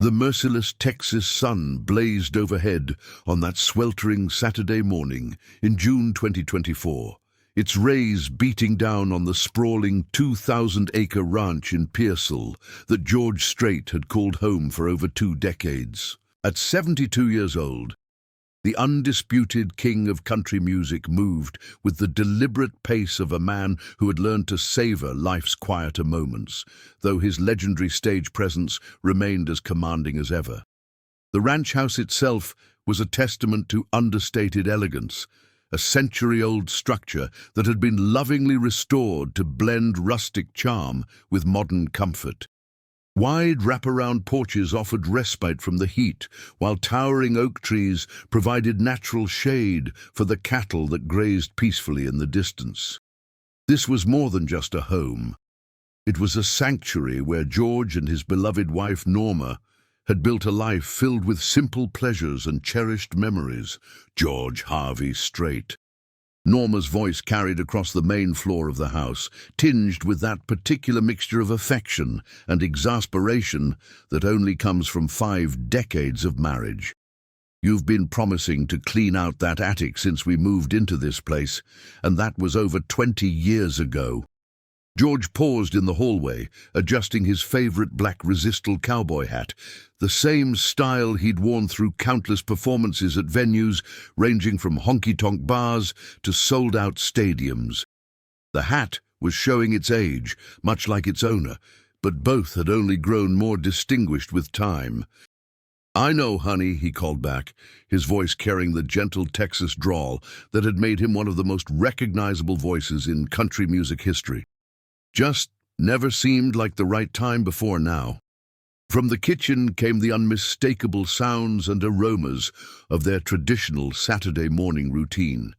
The merciless Texas sun blazed overhead on that sweltering Saturday morning in June 2024, its rays beating down on the sprawling 2,000-acre ranch in Pearsall that George Strait had called home for over 2 decades. At 72 years old, the undisputed king of country music moved with the deliberate pace of a man who had learned to savor life's quieter moments, though his legendary stage presence remained as commanding as ever. The ranch house itself was a testament to understated elegance, a century-old structure that had been lovingly restored to blend rustic charm with modern comfort. Wide wraparound porches offered respite from the heat, while towering oak trees provided natural shade for the cattle that grazed peacefully in the distance. This was more than just a home. It was a sanctuary where George and his beloved wife Norma had built a life filled with simple pleasures and cherished memories. George Harvey Strait. Norma's voice carried across the main floor of the house, tinged with that particular mixture of affection and exasperation that only comes from 5 decades of marriage. "You've been promising to clean out that attic since we moved into this place, and that was over 20 years ago." George paused in the hallway, adjusting his favorite black resistal cowboy hat, the same style he'd worn through countless performances at venues ranging from honky-tonk bars to sold-out stadiums. The hat was showing its age, much like its owner, but both had only grown more distinguished with time. "I know, honey," he called back, his voice carrying the gentle Texas drawl that had made him one of the most recognizable voices in country music history. "Just never seemed like the right time before now." From the kitchen came the unmistakable sounds and aromas of their traditional Saturday morning routine.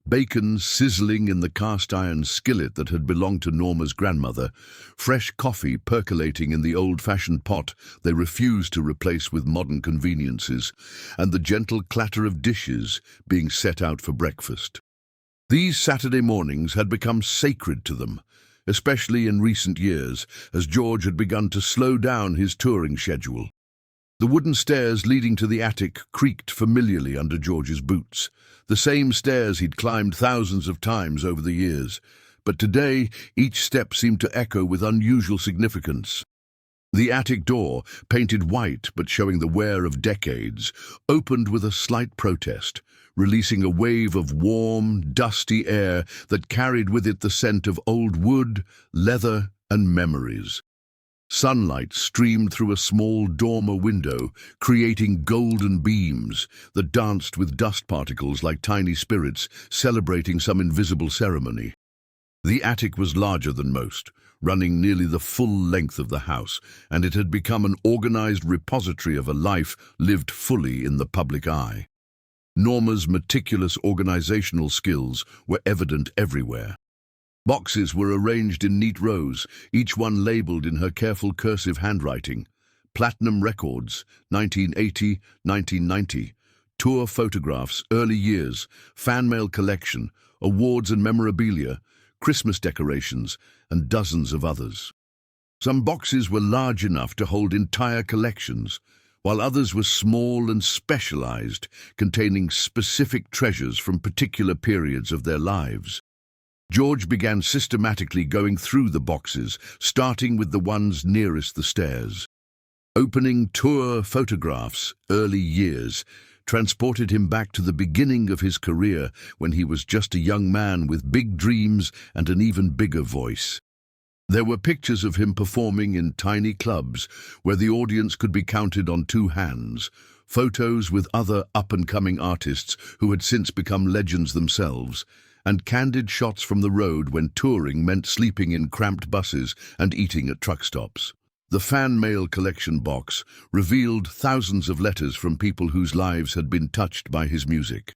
Bacon sizzling in the cast-iron skillet that had belonged to Norma's grandmother, fresh coffee percolating in the old-fashioned pot they refused to replace with modern conveniences, and the gentle clatter of dishes being set out for breakfast. These Saturday mornings had become sacred to them, especially in recent years, as George had begun to slow down his touring schedule. The wooden stairs leading to the attic creaked familiarly under George's boots, the same stairs he'd climbed thousands of times over the years, but today each step seemed to echo with unusual significance. The attic door, painted white but showing the wear of decades, opened with a slight protest, releasing a wave of warm, dusty air that carried with it the scent of old wood, leather, and memories. Sunlight streamed through a small dormer window, creating golden beams that danced with dust particles like tiny spirits celebrating some invisible ceremony. The attic was larger than most, running nearly the full length of the house, and it had become an organized repository of a life lived fully in the public eye. Norma's meticulous organizational skills were evident everywhere. Boxes were arranged in neat rows, each one labeled in her careful cursive handwriting. Platinum records, 1980, 1990, tour photographs, early years, fan mail collection, awards and memorabilia, Christmas decorations, and dozens of others. Some boxes were large enough to hold entire collections, while others were small and specialized, containing specific treasures from particular periods of their lives. George began systematically going through the boxes, starting with the ones nearest the stairs. Opening tour photographs, early years, transported him back to the beginning of his career when he was just a young man with big dreams and an even bigger voice. There were pictures of him performing in tiny clubs where the audience could be counted on 2 hands, photos with other up-and-coming artists who had since become legends themselves, and candid shots from the road when touring meant sleeping in cramped buses and eating at truck stops. The fan mail collection box revealed thousands of letters from people whose lives had been touched by his music.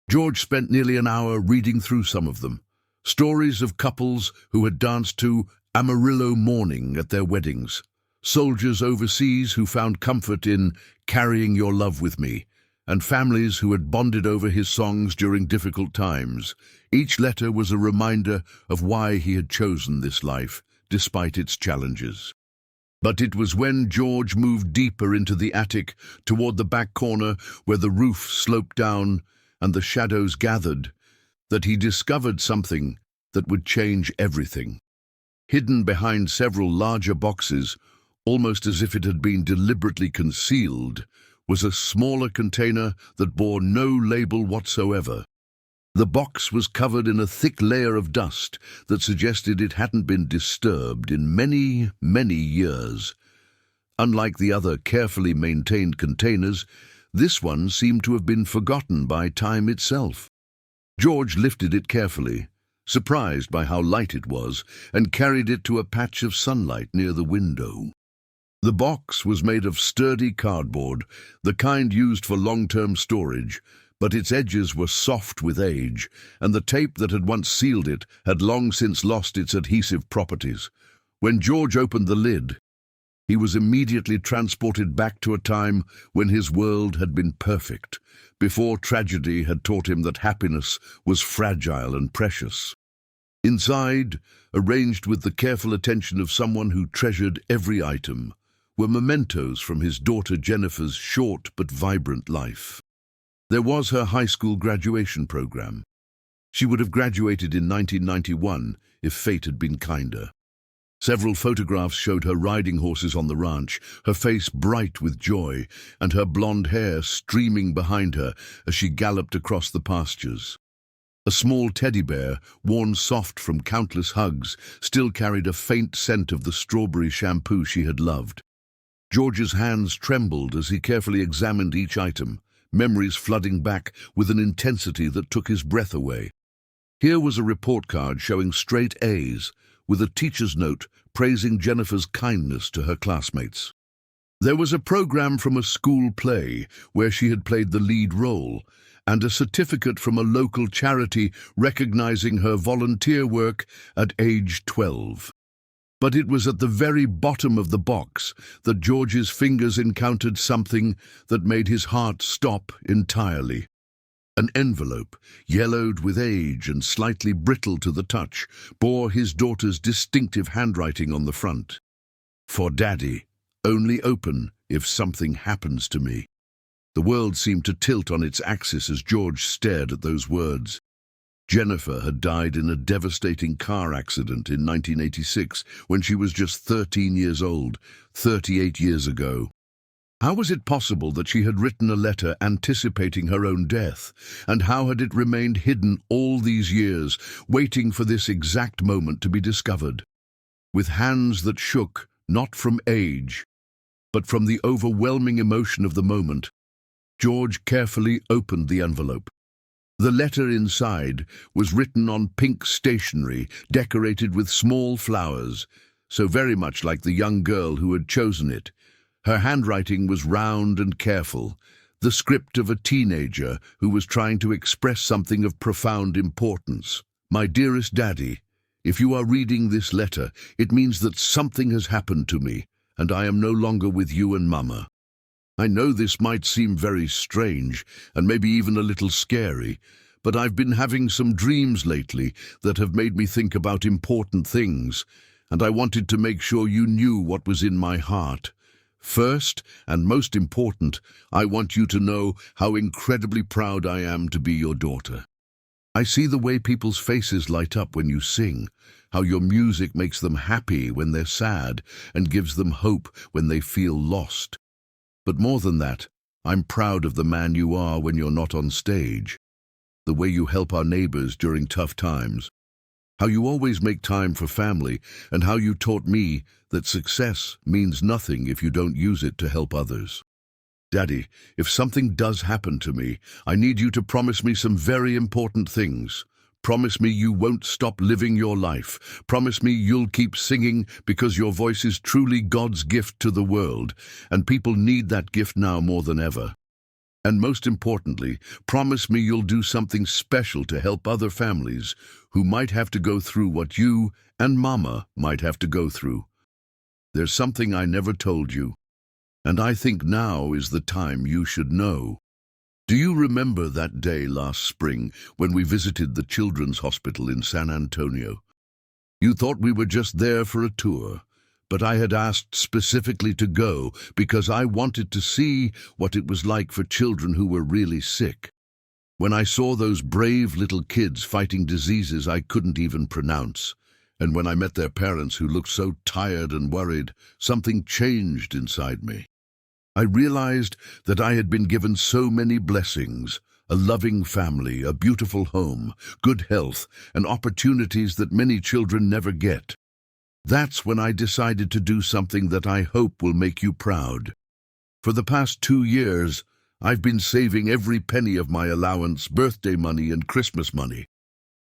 George spent nearly an hour reading through some of them. Stories of couples who had danced to Amarillo Morning at their weddings, soldiers overseas who found comfort in Carrying Your Love With Me, and families who had bonded over his songs during difficult times. Each letter was a reminder of why he had chosen this life, despite its challenges. But it was when George moved deeper into the attic, toward the back corner where the roof sloped down and the shadows gathered, that he discovered something that would change everything. Hidden behind several larger boxes, almost as if it had been deliberately concealed, was a smaller container that bore no label whatsoever. The box was covered in a thick layer of dust that suggested it hadn't been disturbed in many, many years. Unlike the other carefully maintained containers, this one seemed to have been forgotten by time itself. George lifted it carefully, surprised by how light it was, and carried it to a patch of sunlight near the window. The box was made of sturdy cardboard, the kind used for long-term storage, but its edges were soft with age, and the tape that had once sealed it had long since lost its adhesive properties. When George opened the lid, he was immediately transported back to a time when his world had been perfect, before tragedy had taught him that happiness was fragile and precious. Inside, arranged with the careful attention of someone who treasured every item, were mementos from his daughter Jennifer's short but vibrant life. There was her high school graduation program. She would have graduated in 1991 if fate had been kinder. Several photographs showed her riding horses on the ranch, her face bright with joy, and her blonde hair streaming behind her as she galloped across the pastures. A small teddy bear, worn soft from countless hugs, still carried a faint scent of the strawberry shampoo she had loved. George's hands trembled as he carefully examined each item, memories flooding back with an intensity that took his breath away. Here was a report card showing straight A's, with a teacher's note praising Jennifer's kindness to her classmates. There was a program from a school play where she had played the lead role, and a certificate from a local charity recognizing her volunteer work at age 12. But it was at the very bottom of the box that George's fingers encountered something that made his heart stop entirely. An envelope, yellowed with age and slightly brittle to the touch, bore his daughter's distinctive handwriting on the front. "For Daddy, only open if something happens to me." The world seemed to tilt on its axis as George stared at those words. Jennifer had died in a devastating car accident in 1986 when she was just 13 years old, 38 years ago. How was it possible that she had written a letter anticipating her own death, and how had it remained hidden all these years, waiting for this exact moment to be discovered? With hands that shook, not from age, but from the overwhelming emotion of the moment, George carefully opened the envelope. The letter inside was written on pink stationery, decorated with small flowers, so very much like the young girl who had chosen it. Her handwriting was round and careful, the script of a teenager who was trying to express something of profound importance. "My dearest Daddy, if you are reading this letter, it means that something has happened to me, and I am no longer with you and Mama. I know this might seem very strange, and maybe even a little scary, but I've been having some dreams lately that have made me think about important things, and I wanted to make sure you knew what was in my heart. First, and most important, I want you to know how incredibly proud I am to be your daughter. I see the way people's faces light up when you sing, how your music makes them happy when they're sad and gives them hope when they feel lost. But more than that, I'm proud of the man you are when you're not on stage, the way you help our neighbors during tough times, how you always make time for family, and how you taught me that success means nothing if you don't use it to help others. Daddy, if something does happen to me, I need you to promise me some very important things. Promise me you won't stop living your life. Promise me you'll keep singing because your voice is truly God's gift to the world, and people need that gift now more than ever. And most importantly, promise me you'll do something special to help other families who might have to go through what you and Mama might have to go through. There's something I never told you, and I think now is the time you should know. Do you remember that day last spring when we visited the Children's Hospital in San Antonio? You thought we were just there for a tour, but I had asked specifically to go because I wanted to see what it was like for children who were really sick. When I saw those brave little kids fighting diseases I couldn't even pronounce, and when I met their parents who looked so tired and worried, something changed inside me. I realized that I had been given so many blessings, a loving family, a beautiful home, good health, and opportunities that many children never get. That's when I decided to do something that I hope will make you proud. For the past 2 years, I've been saving every penny of my allowance, birthday money, and Christmas money.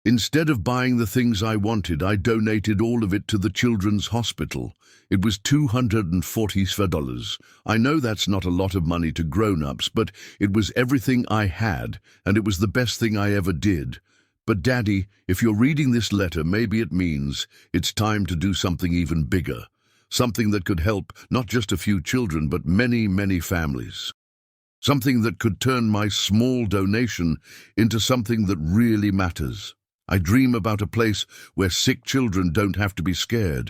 Instead of buying the things I wanted, I donated all of it to the children's hospital. It was $240. I know that's not a lot of money to grown-ups, but it was everything I had, and it was the best thing I ever did. But Daddy, if you're reading this letter, maybe it means it's time to do something even bigger. Something that could help not just a few children, but many, many families. Something that could turn my small donation into something that really matters. I dream about a place where sick children don't have to be scared,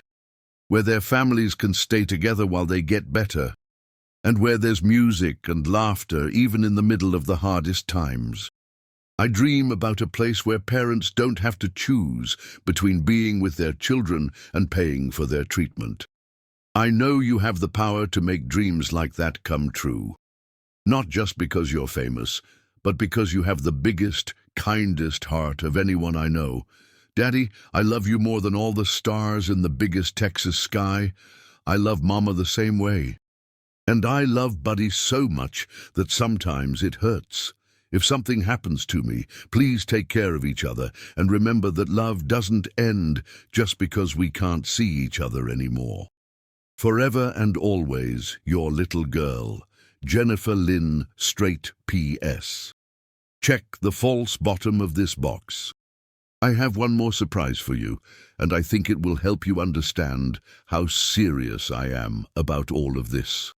where their families can stay together while they get better, and where there's music and laughter even in the middle of the hardest times. I dream about a place where parents don't have to choose between being with their children and paying for their treatment. I know you have the power to make dreams like that come true. Not just because you're famous, but because you have the biggest, kindest heart of anyone I know. Daddy, I love you more than all the stars in the biggest Texas sky. I love Mama the same way. And I love Buddy so much that sometimes it hurts. If something happens to me, please take care of each other and remember that love doesn't end just because we can't see each other anymore. Forever and always, your little girl, Jennifer Lynn Strait, P.S. Check the false bottom of this box. I have one more surprise for you, and I think it will help you understand how serious I am about all of this.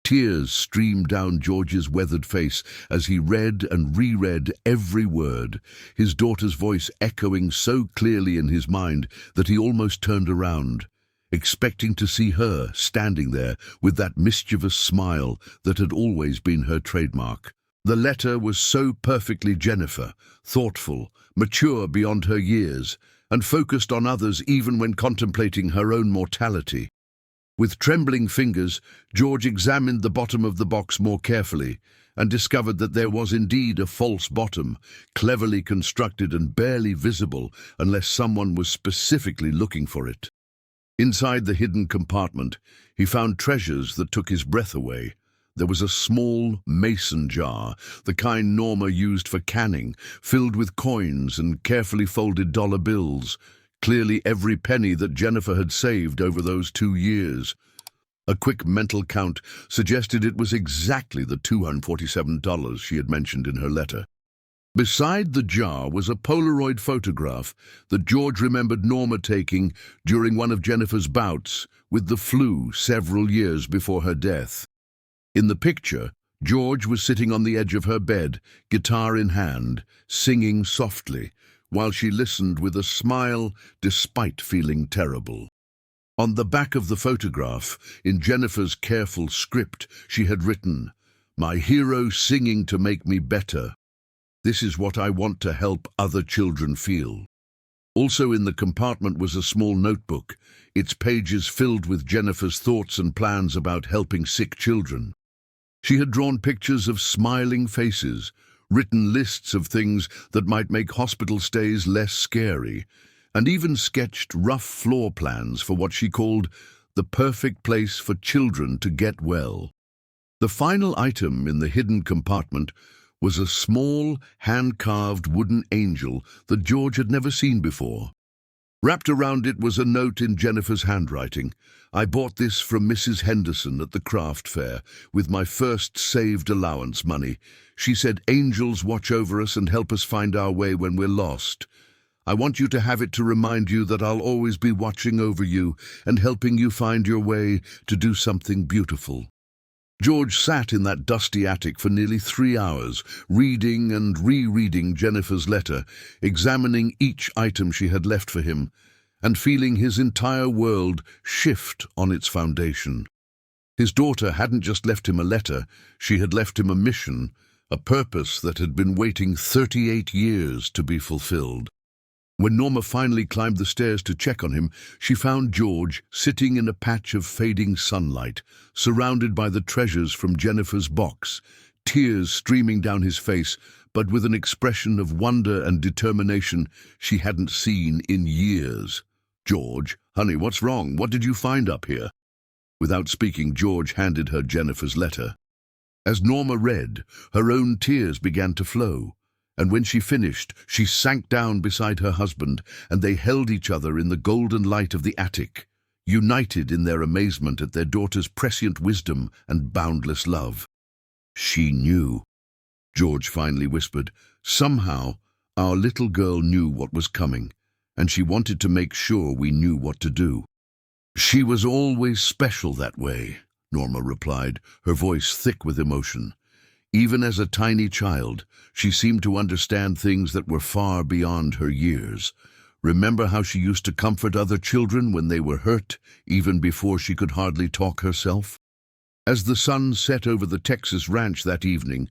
Tears streamed down George's weathered face as he read and reread every word, his daughter's voice echoing so clearly in his mind that he almost turned around, expecting to see her standing there with that mischievous smile that had always been her trademark. The letter was so perfectly Jennifer, thoughtful, mature beyond her years, and focused on others even when contemplating her own mortality. With trembling fingers, George examined the bottom of the box more carefully and discovered that there was indeed a false bottom, cleverly constructed and barely visible unless someone was specifically looking for it. Inside the hidden compartment, he found treasures that took his breath away. There was a small mason jar, the kind Norma used for canning, filled with coins and carefully folded dollar bills, clearly every penny that Jennifer had saved over those 2 years. A quick mental count suggested it was exactly the $247 she had mentioned in her letter. Beside the jar was a Polaroid photograph that George remembered Norma taking during one of Jennifer's bouts with the flu several years before her death. In the picture, George was sitting on the edge of her bed, guitar in hand, singing softly, while she listened with a smile despite feeling terrible. On the back of the photograph, in Jennifer's careful script, she had written, "My hero singing to make me better. This is what I want to help other children feel." Also in the compartment was a small notebook, its pages filled with Jennifer's thoughts and plans about helping sick children. She had drawn pictures of smiling faces, written lists of things that might make hospital stays less scary, and even sketched rough floor plans for what she called the perfect place for children to get well. The final item in the hidden compartment was a small, hand-carved wooden angel that George had never seen before. Wrapped around it was a note in Jennifer's handwriting. "I bought this from Mrs. Henderson at the craft fair with my first saved allowance money. She said angels watch over us and help us find our way when we're lost. I want you to have it to remind you that I'll always be watching over you and helping you find your way to do something beautiful." George sat in that dusty attic for nearly 3 hours, reading and rereading Jennifer's letter, examining each item she had left for him, and feeling his entire world shift on its foundation. His daughter hadn't just left him a letter, she had left him a mission, a purpose that had been waiting 38 years to be fulfilled. When Norma finally climbed the stairs to check on him, she found George sitting in a patch of fading sunlight, surrounded by the treasures from Jennifer's box, tears streaming down his face, but with an expression of wonder and determination she hadn't seen in years. "George, honey, what's wrong? What did you find up here?" Without speaking, George handed her Jennifer's letter. As Norma read, her own tears began to flow, and when she finished, she sank down beside her husband, and they held each other in the golden light of the attic, united in their amazement at their daughter's prescient wisdom and boundless love. "She knew," George finally whispered. "Somehow, our little girl knew what was coming, and she wanted to make sure we knew what to do." "She was always special that way," Norma replied, her voice thick with emotion. "Even as a tiny child, she seemed to understand things that were far beyond her years. Remember how she used to comfort other children when they were hurt, even before she could hardly talk herself?" As the sun set over the Texas ranch that evening,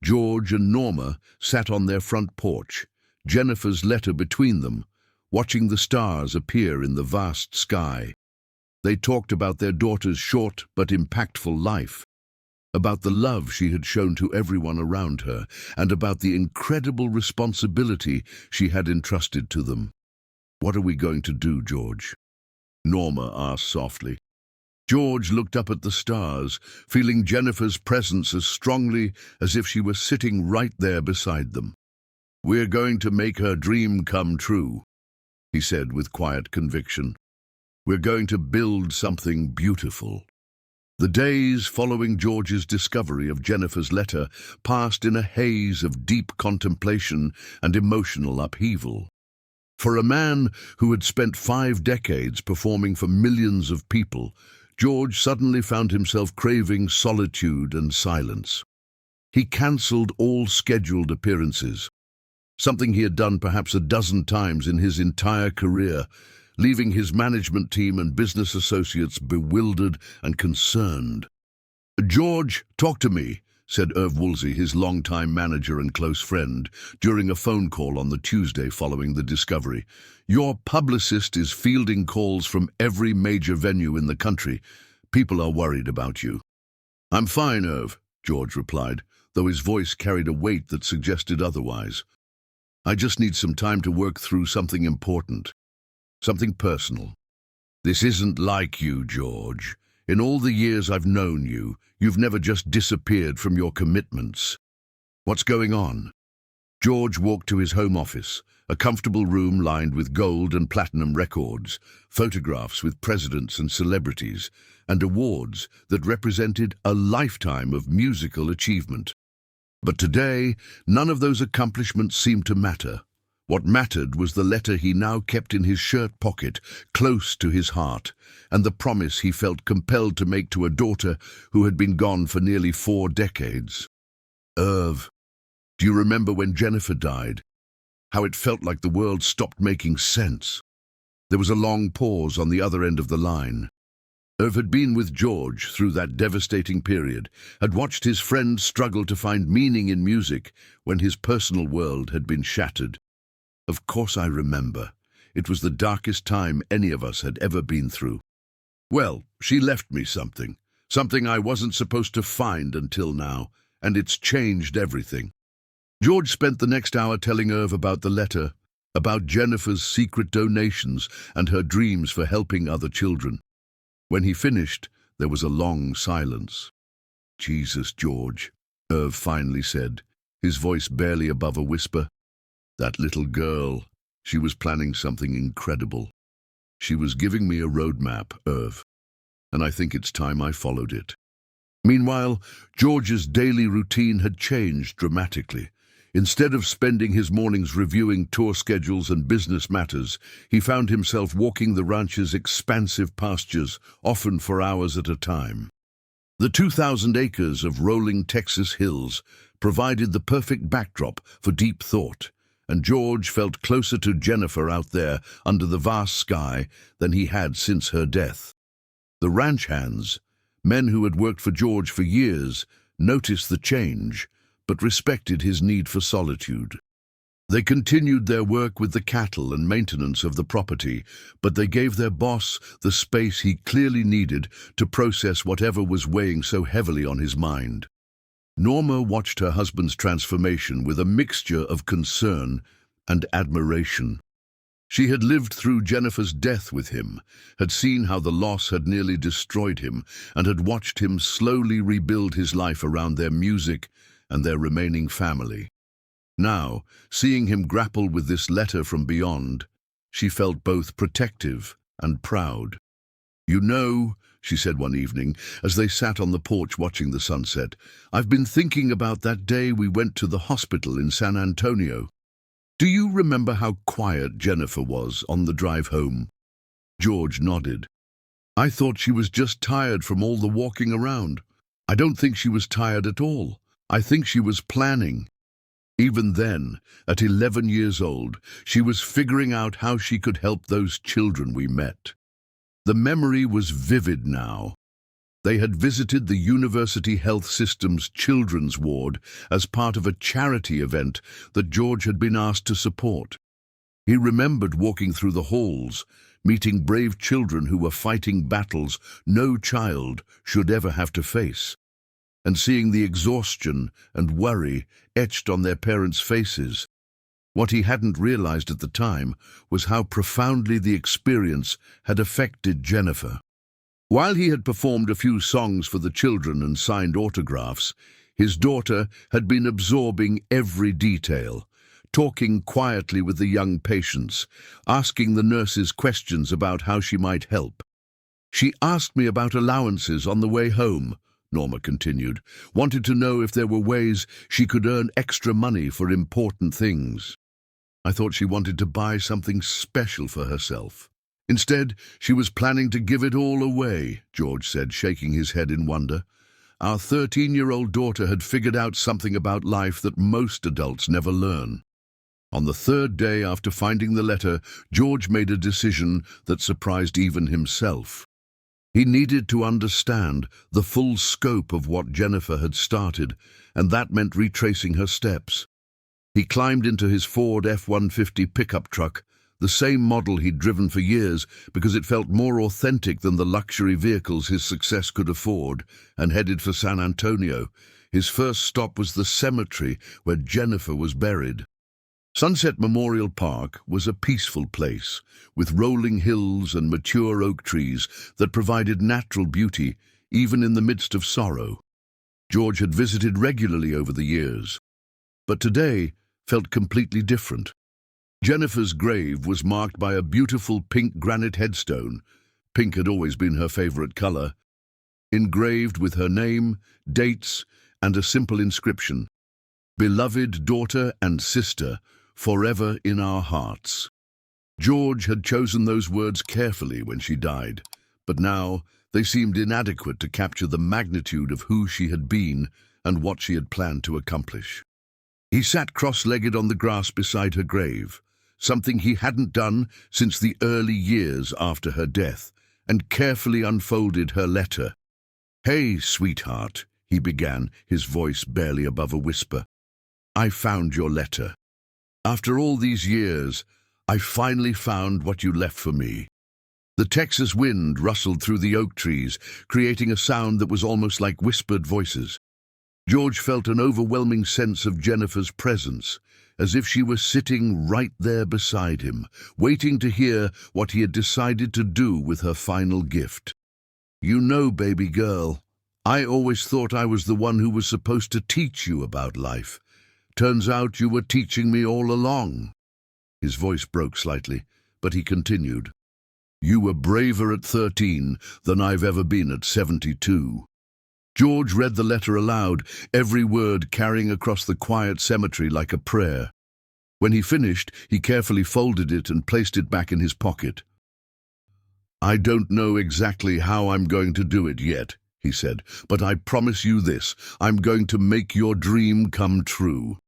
George and Norma sat on their front porch, Jennifer's letter between them, watching the stars appear in the vast sky. They talked about their daughter's short but impactful life, about the love she had shown to everyone around her, and about the incredible responsibility she had entrusted to them. "What are we going to do, George?" Norma asked softly. George looked up at the stars, feeling Jennifer's presence as strongly as if she were sitting right there beside them. "We're going to make her dream come true," he said with quiet conviction. "We're going to build something beautiful." The days following George's discovery of Jennifer's letter passed in a haze of deep contemplation and emotional upheaval. For a man who had spent 5 decades performing for millions of people, George suddenly found himself craving solitude and silence. He cancelled all scheduled appearances, something he had done perhaps a dozen times in his entire career, leaving his management team and business associates bewildered and concerned. "George, talk to me," said Irv Woolsey, his longtime manager and close friend, during a phone call on the Tuesday following the discovery. "Your publicist is fielding calls from every major venue in the country. People are worried about you." "I'm fine, Irv," George replied, though his voice carried a weight that suggested otherwise. "I just need some time to work through something important. Something personal." "This isn't like you, George. In all the years I've known you, you've never just disappeared from your commitments. What's going on?" George walked to his home office, a comfortable room lined with gold and platinum records, photographs with presidents and celebrities, and awards that represented a lifetime of musical achievement. But today, none of those accomplishments seemed to matter. What mattered was the letter he now kept in his shirt pocket, close to his heart, and the promise he felt compelled to make to a daughter who had been gone for nearly 4 decades. "Irv, do you remember when Jennifer died? How it felt like the world stopped making sense." There was a long pause on the other end of the line. Irv had been with George through that devastating period, had watched his friend struggle to find meaning in music when his personal world had been shattered. "Of course I remember. It was the darkest time any of us had ever been through. Well, she left me something I wasn't supposed to find until now, and it's changed everything." George spent the next hour telling Irv about the letter, about Jennifer's secret donations and her dreams for helping other children. When he finished, there was a long silence. "Jesus, George," Irv finally said, his voice barely above a whisper. "That little girl, she was planning something incredible. She was giving me a roadmap, Irv, and I think it's time I followed it." Meanwhile, George's daily routine had changed dramatically. Instead of spending his mornings reviewing tour schedules and business matters, he found himself walking the ranch's expansive pastures, often for hours at a time. The 2,000 acres of rolling Texas hills provided the perfect backdrop for deep thought, and George felt closer to Jennifer out there under the vast sky than he had since her death. The ranch hands, men who had worked for George for years, noticed the change, but respected his need for solitude. They continued their work with the cattle and maintenance of the property, but they gave their boss the space he clearly needed to process whatever was weighing so heavily on his mind. Norma watched her husband's transformation with a mixture of concern and admiration. She had lived through Jennifer's death with him, had seen how the loss had nearly destroyed him, and had watched him slowly rebuild his life around their music and their remaining family. Now, seeing him grapple with this letter from beyond, she felt both protective and proud. "You know," she said one evening, as they sat on the porch watching the sunset, "I've been thinking about that day we went to the hospital in San Antonio. Do you remember how quiet Jennifer was on the drive home?" George nodded. "I thought she was just tired from all the walking around. I don't think she was tired at all. I think she was planning." Even then, at 11 years old, she was figuring out how she could help those children we met. The memory was vivid now. They had visited the University Health System's children's ward as part of a charity event that George had been asked to support. He remembered walking through the halls, meeting brave children who were fighting battles no child should ever have to face, and seeing the exhaustion and worry etched on their parents' faces. What he hadn't realized at the time was how profoundly the experience had affected Jennifer. While he had performed a few songs for the children and signed autographs, his daughter had been absorbing every detail, talking quietly with the young patients, asking the nurses questions about how she might help. "She asked me about allowances on the way home," Norma continued, "wanted to know if there were ways she could earn extra money for important things. I thought she wanted to buy something special for herself. Instead, she was planning to give it all away," George said, shaking his head in wonder. "Our 13-year-old daughter had figured out something about life that most adults never learn." On the third day after finding the letter, George made a decision that surprised even himself. He needed to understand the full scope of what Jennifer had started, and that meant retracing her steps. He climbed into his Ford F-150 pickup truck, the same model he'd driven for years because it felt more authentic than the luxury vehicles his success could afford, and headed for San Antonio. His first stop was the cemetery where Jennifer was buried. Sunset Memorial Park was a peaceful place, with rolling hills and mature oak trees that provided natural beauty even in the midst of sorrow. George had visited regularly over the years, but today felt completely different. Jennifer's grave was marked by a beautiful pink granite headstone. Pink had always been her favorite color, engraved with her name, dates, and a simple inscription: "Beloved daughter and sister, forever in our hearts." George had chosen those words carefully when she died, but now they seemed inadequate to capture the magnitude of who she had been and what she had planned to accomplish. He sat cross-legged on the grass beside her grave, something he hadn't done since the early years after her death, and carefully unfolded her letter. "Hey, sweetheart," he began, his voice barely above a whisper. "I found your letter. After all these years, I finally found what you left for me." The Texas wind rustled through the oak trees, creating a sound that was almost like whispered voices. George felt an overwhelming sense of Jennifer's presence, as if she was sitting right there beside him, waiting to hear what he had decided to do with her final gift. "You know, baby girl, I always thought I was the one who was supposed to teach you about life. Turns out you were teaching me all along." His voice broke slightly, but he continued, "You were braver at 13 than I've ever been at 72. George read the letter aloud, every word carrying across the quiet cemetery like a prayer. When he finished, he carefully folded it and placed it back in his pocket. "I don't know exactly how I'm going to do it yet," he said, "but I promise you this: I'm going to make your dream come true."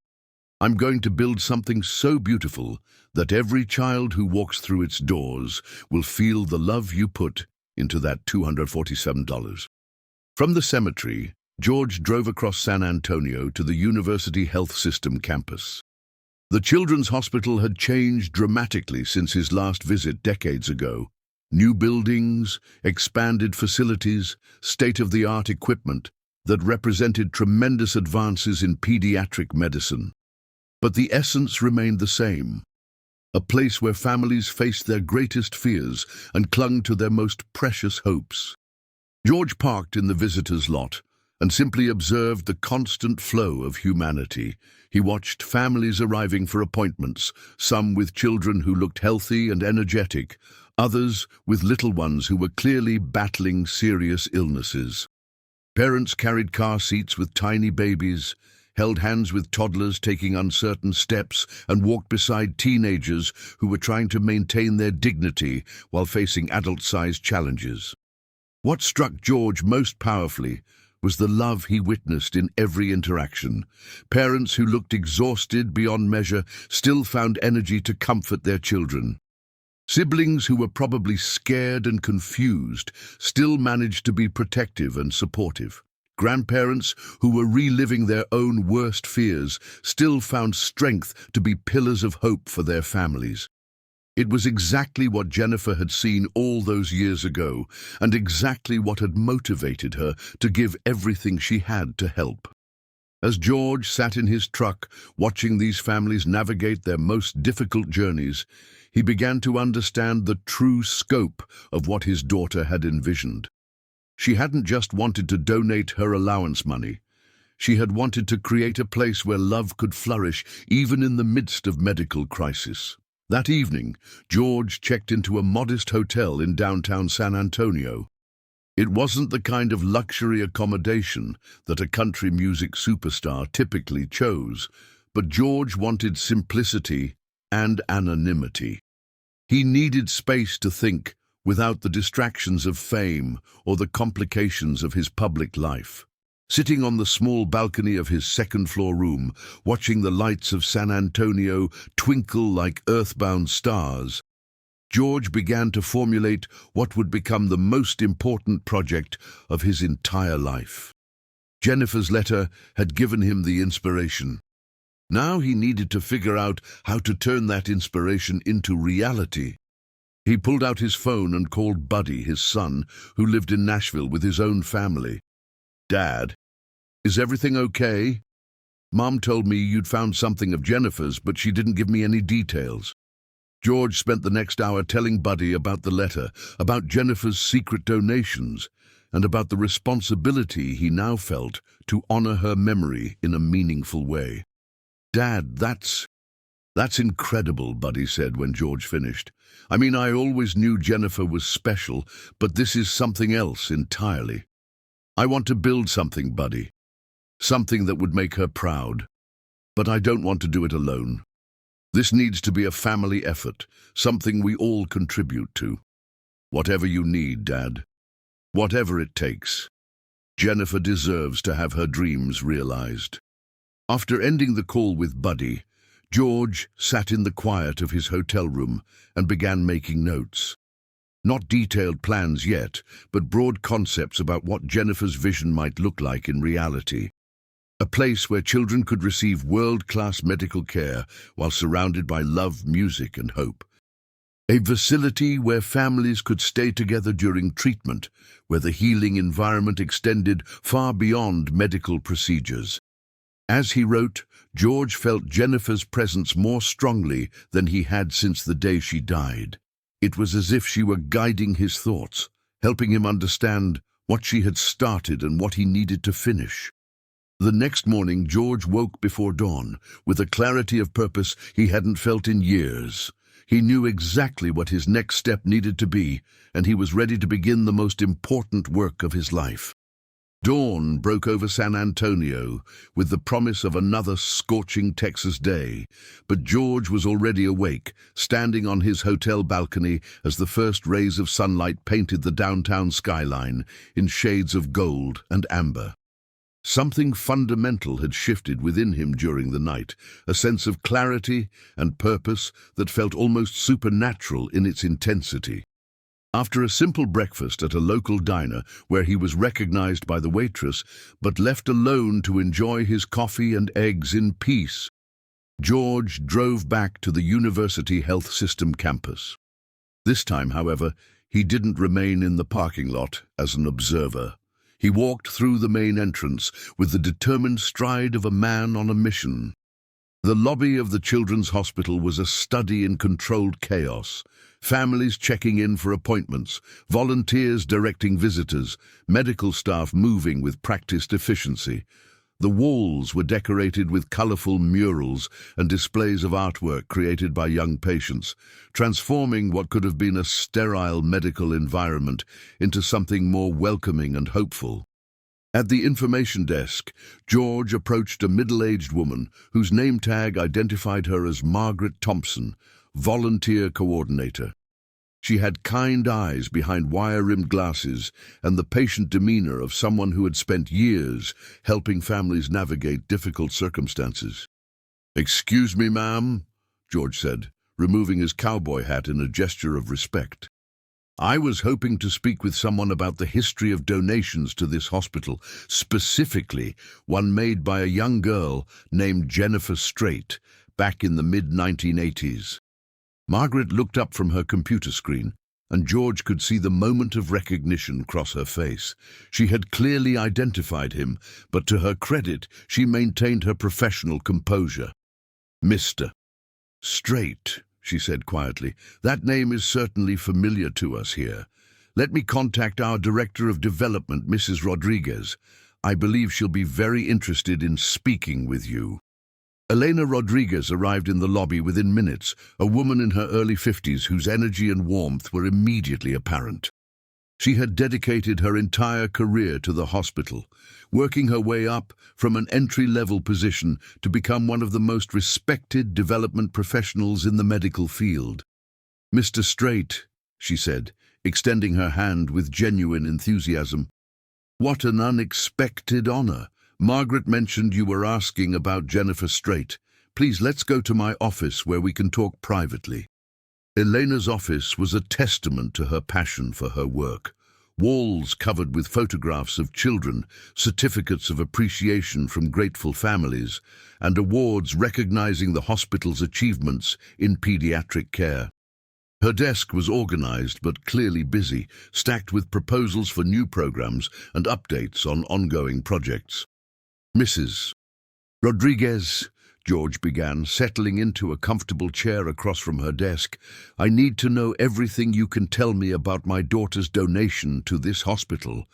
I'm going to build something so beautiful that every child who walks through its doors will feel the love you put into that $247. From the cemetery, George drove across San Antonio to the University Health System campus. The Children's Hospital had changed dramatically since his last visit decades ago. New buildings, expanded facilities, state-of-the-art equipment that represented tremendous advances in pediatric medicine. But the essence remained the same. A place where families faced their greatest fears and clung to their most precious hopes. George parked in the visitor's lot and simply observed the constant flow of humanity. He watched families arriving for appointments, some with children who looked healthy and energetic, others with little ones who were clearly battling serious illnesses. Parents carried car seats with tiny babies, held hands with toddlers taking uncertain steps, and walked beside teenagers who were trying to maintain their dignity while facing adult-sized challenges. What struck George most powerfully was the love he witnessed in every interaction. Parents who looked exhausted beyond measure still found energy to comfort their children. Siblings who were probably scared and confused still managed to be protective and supportive. Grandparents who were reliving their own worst fears still found strength to be pillars of hope for their families. It was exactly what Jennifer had seen all those years ago, and exactly what had motivated her to give everything she had to help. As George sat in his truck, watching these families navigate their most difficult journeys, he began to understand the true scope of what his daughter had envisioned. She hadn't just wanted to donate her allowance money. She had wanted to create a place where love could flourish even in the midst of medical crisis. That evening, George checked into a modest hotel in downtown San Antonio. It wasn't the kind of luxury accommodation that a country music superstar typically chose, but George wanted simplicity and anonymity. He needed space to think without the distractions of fame or the complications of his public life. Sitting on the small balcony of his second-floor room, watching the lights of San Antonio twinkle like earthbound stars, George began to formulate what would become the most important project of his entire life. Jennifer's letter had given him the inspiration. Now he needed to figure out how to turn that inspiration into reality. He pulled out his phone and called Buddy, his son, who lived in Nashville with his own family. "Dad, is everything okay? Mom told me you'd found something of Jennifer's, but she didn't give me any details." George spent the next hour telling Buddy about the letter, about Jennifer's secret donations, and about the responsibility he now felt to honor her memory in a meaningful way. "Dad, that's incredible," Buddy said when George finished. "I mean, I always knew Jennifer was special, but this is something else entirely. I want to build something, Buddy. Something that would make her proud. But I don't want to do it alone. This needs to be a family effort, something we all contribute to. Whatever you need, Dad. Whatever it takes. Jennifer deserves to have her dreams realized." After ending the call with Buddy, George sat in the quiet of his hotel room and began making notes. Not detailed plans yet, but broad concepts about what Jennifer's vision might look like in reality. A place where children could receive world-class medical care while surrounded by love, music, and hope. A facility where families could stay together during treatment, where the healing environment extended far beyond medical procedures. As he wrote, George felt Jennifer's presence more strongly than he had since the day she died. It was as if she were guiding his thoughts, helping him understand what she had started and what he needed to finish. The next morning, George woke before dawn, with a clarity of purpose he hadn't felt in years. He knew exactly what his next step needed to be, and he was ready to begin the most important work of his life. Dawn broke over San Antonio with the promise of another scorching Texas day, but George was already awake, standing on his hotel balcony as the first rays of sunlight painted the downtown skyline in shades of gold and amber. Something fundamental had shifted within him during the night, a sense of clarity and purpose that felt almost supernatural in its intensity. After a simple breakfast at a local diner where he was recognized by the waitress but left alone to enjoy his coffee and eggs in peace, George drove back to the University Health System campus. This time, however, he didn't remain in the parking lot as an observer. He walked through the main entrance with the determined stride of a man on a mission. The lobby of the children's hospital was a study in controlled chaos. Families checking in for appointments, volunteers directing visitors, medical staff moving with practiced efficiency. The walls were decorated with colorful murals and displays of artwork created by young patients, transforming what could have been a sterile medical environment into something more welcoming and hopeful. At the information desk, George approached a middle-aged woman whose name tag identified her as Margaret Thompson, volunteer coordinator. She had kind eyes behind wire-rimmed glasses and the patient demeanor of someone who had spent years helping families navigate difficult circumstances. "Excuse me, ma'am," George said, removing his cowboy hat in a gesture of respect. "I was hoping to speak with someone about the history of donations to this hospital, specifically one made by a young girl named Jennifer Strait back in the mid-1980s. Margaret looked up from her computer screen, and George could see the moment of recognition cross her face. She had clearly identified him, but to her credit, she maintained her professional composure. "Mr. Strait," she said quietly, "that name is certainly familiar to us here. Let me contact our Director of Development, Mrs. Rodriguez. I believe she'll be very interested in speaking with you." Elena Rodriguez arrived in the lobby within minutes, a woman in her early 50s whose energy and warmth were immediately apparent. She had dedicated her entire career to the hospital, working her way up from an entry-level position to become one of the most respected development professionals in the medical field. "Mr. Strait," she said, extending her hand with genuine enthusiasm. "What an unexpected honor. Margaret mentioned you were asking about Jennifer Strait. Please, let's go to my office where we can talk privately." Elena's office was a testament to her passion for her work. Walls covered with photographs of children, certificates of appreciation from grateful families, and awards recognizing the hospital's achievements in pediatric care. Her desk was organized but clearly busy, stacked with proposals for new programs and updates on ongoing projects. "Mrs. Rodriguez," George began, settling into a comfortable chair across from her desk, "I need to know everything you can tell me about my daughter's donation to this hospital.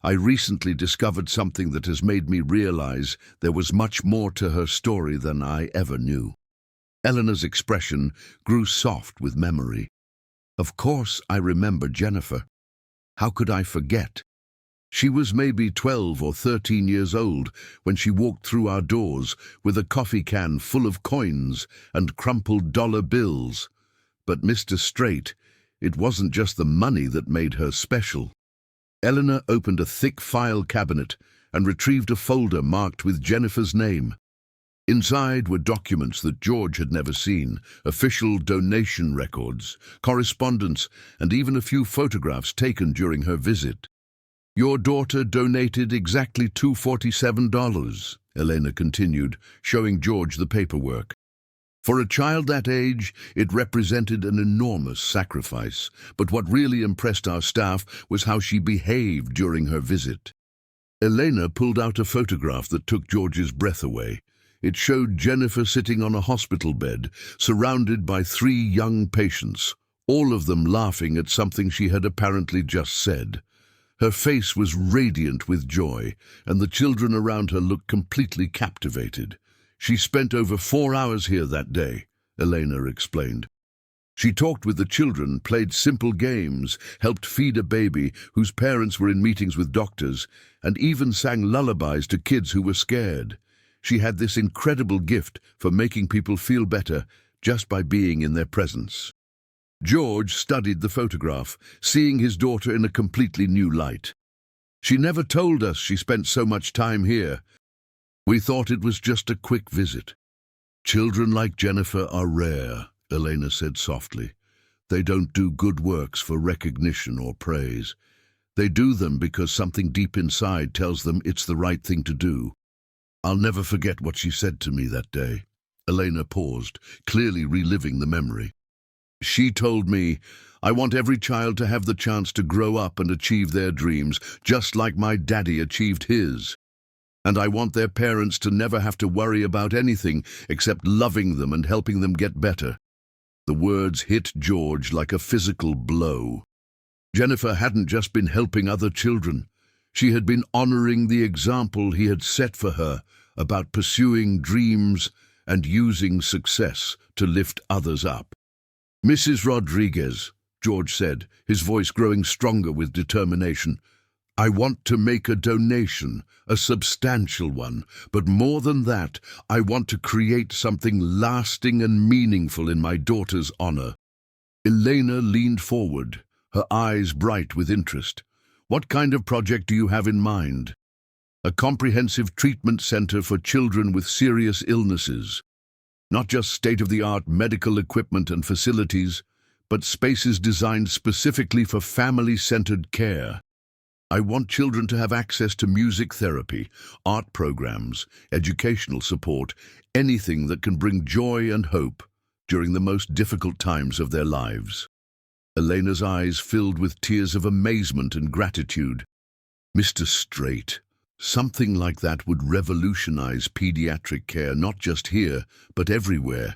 I recently discovered something that has made me realize there was much more to her story than I ever knew." Eleanor's expression grew soft with memory. "Of course I remember Jennifer. How could I forget? She was maybe 12 or 13 years old when she walked through our doors with a coffee can full of coins and crumpled dollar bills. But Mr. Strait, it wasn't just the money that made her special." Eleanor opened a thick file cabinet and retrieved a folder marked with Jennifer's name. Inside were documents that George had never seen, official donation records, correspondence, and even a few photographs taken during her visit. "Your daughter donated exactly $247, Elena continued, showing George the paperwork. For a child that age, it represented an enormous sacrifice, but what really impressed our staff was how she behaved during her visit. Elena pulled out a photograph that took George's breath away. It showed Jennifer sitting on a hospital bed, surrounded by 3 young patients, all of them laughing at something she had apparently just said. Her face was radiant with joy, and the children around her looked completely captivated. "She spent over 4 hours here that day," Elena explained. "She talked with the children, played simple games, helped feed a baby whose parents were in meetings with doctors, and even sang lullabies to kids who were scared. She had this incredible gift for making people feel better just by being in their presence." George studied the photograph, seeing his daughter in a completely new light. She never told us she spent so much time here. We thought it was just a quick visit. Children like Jennifer are rare, Elena said softly. They don't do good works for recognition or praise. They do them because something deep inside tells them it's the right thing to do. I'll never forget what she said to me that day. Elena paused, clearly reliving the memory. She told me, I want every child to have the chance to grow up and achieve their dreams, just like my daddy achieved his. And I want their parents to never have to worry about anything except loving them and helping them get better. The words hit George like a physical blow. Jennifer hadn't just been helping other children. She had been honoring the example he had set for her about pursuing dreams and using success to lift others up. Mrs. Rodriguez, George said, his voice growing stronger with determination, I want to make a donation, a substantial one, but more than that, I want to create something lasting and meaningful in my daughter's honor. Elena leaned forward, her eyes bright with interest. What kind of project do you have in mind? A comprehensive treatment center for children with serious illnesses. Not just state-of-the-art medical equipment and facilities, but spaces designed specifically for family-centered care. I want children to have access to music therapy, art programs, educational support, anything that can bring joy and hope during the most difficult times of their lives. Elena's eyes filled with tears of amazement and gratitude. Mr. Strait, something like that would revolutionize pediatric care not just here, but everywhere.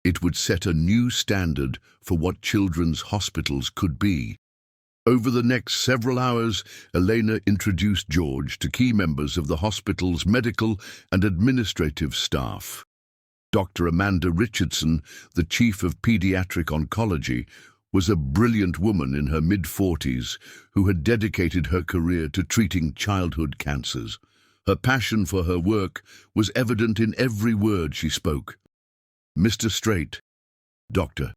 It would set a new standard for what children's hospitals could be. Over the next several hours, Elena introduced George to key members of the hospital's medical and administrative staff. Dr. Amanda Richardson, the chief of pediatric oncology, was a brilliant woman in her mid-40s who had dedicated her career to treating childhood cancers. Her passion for her work was evident in every word she spoke. Mr. Strait, Dr.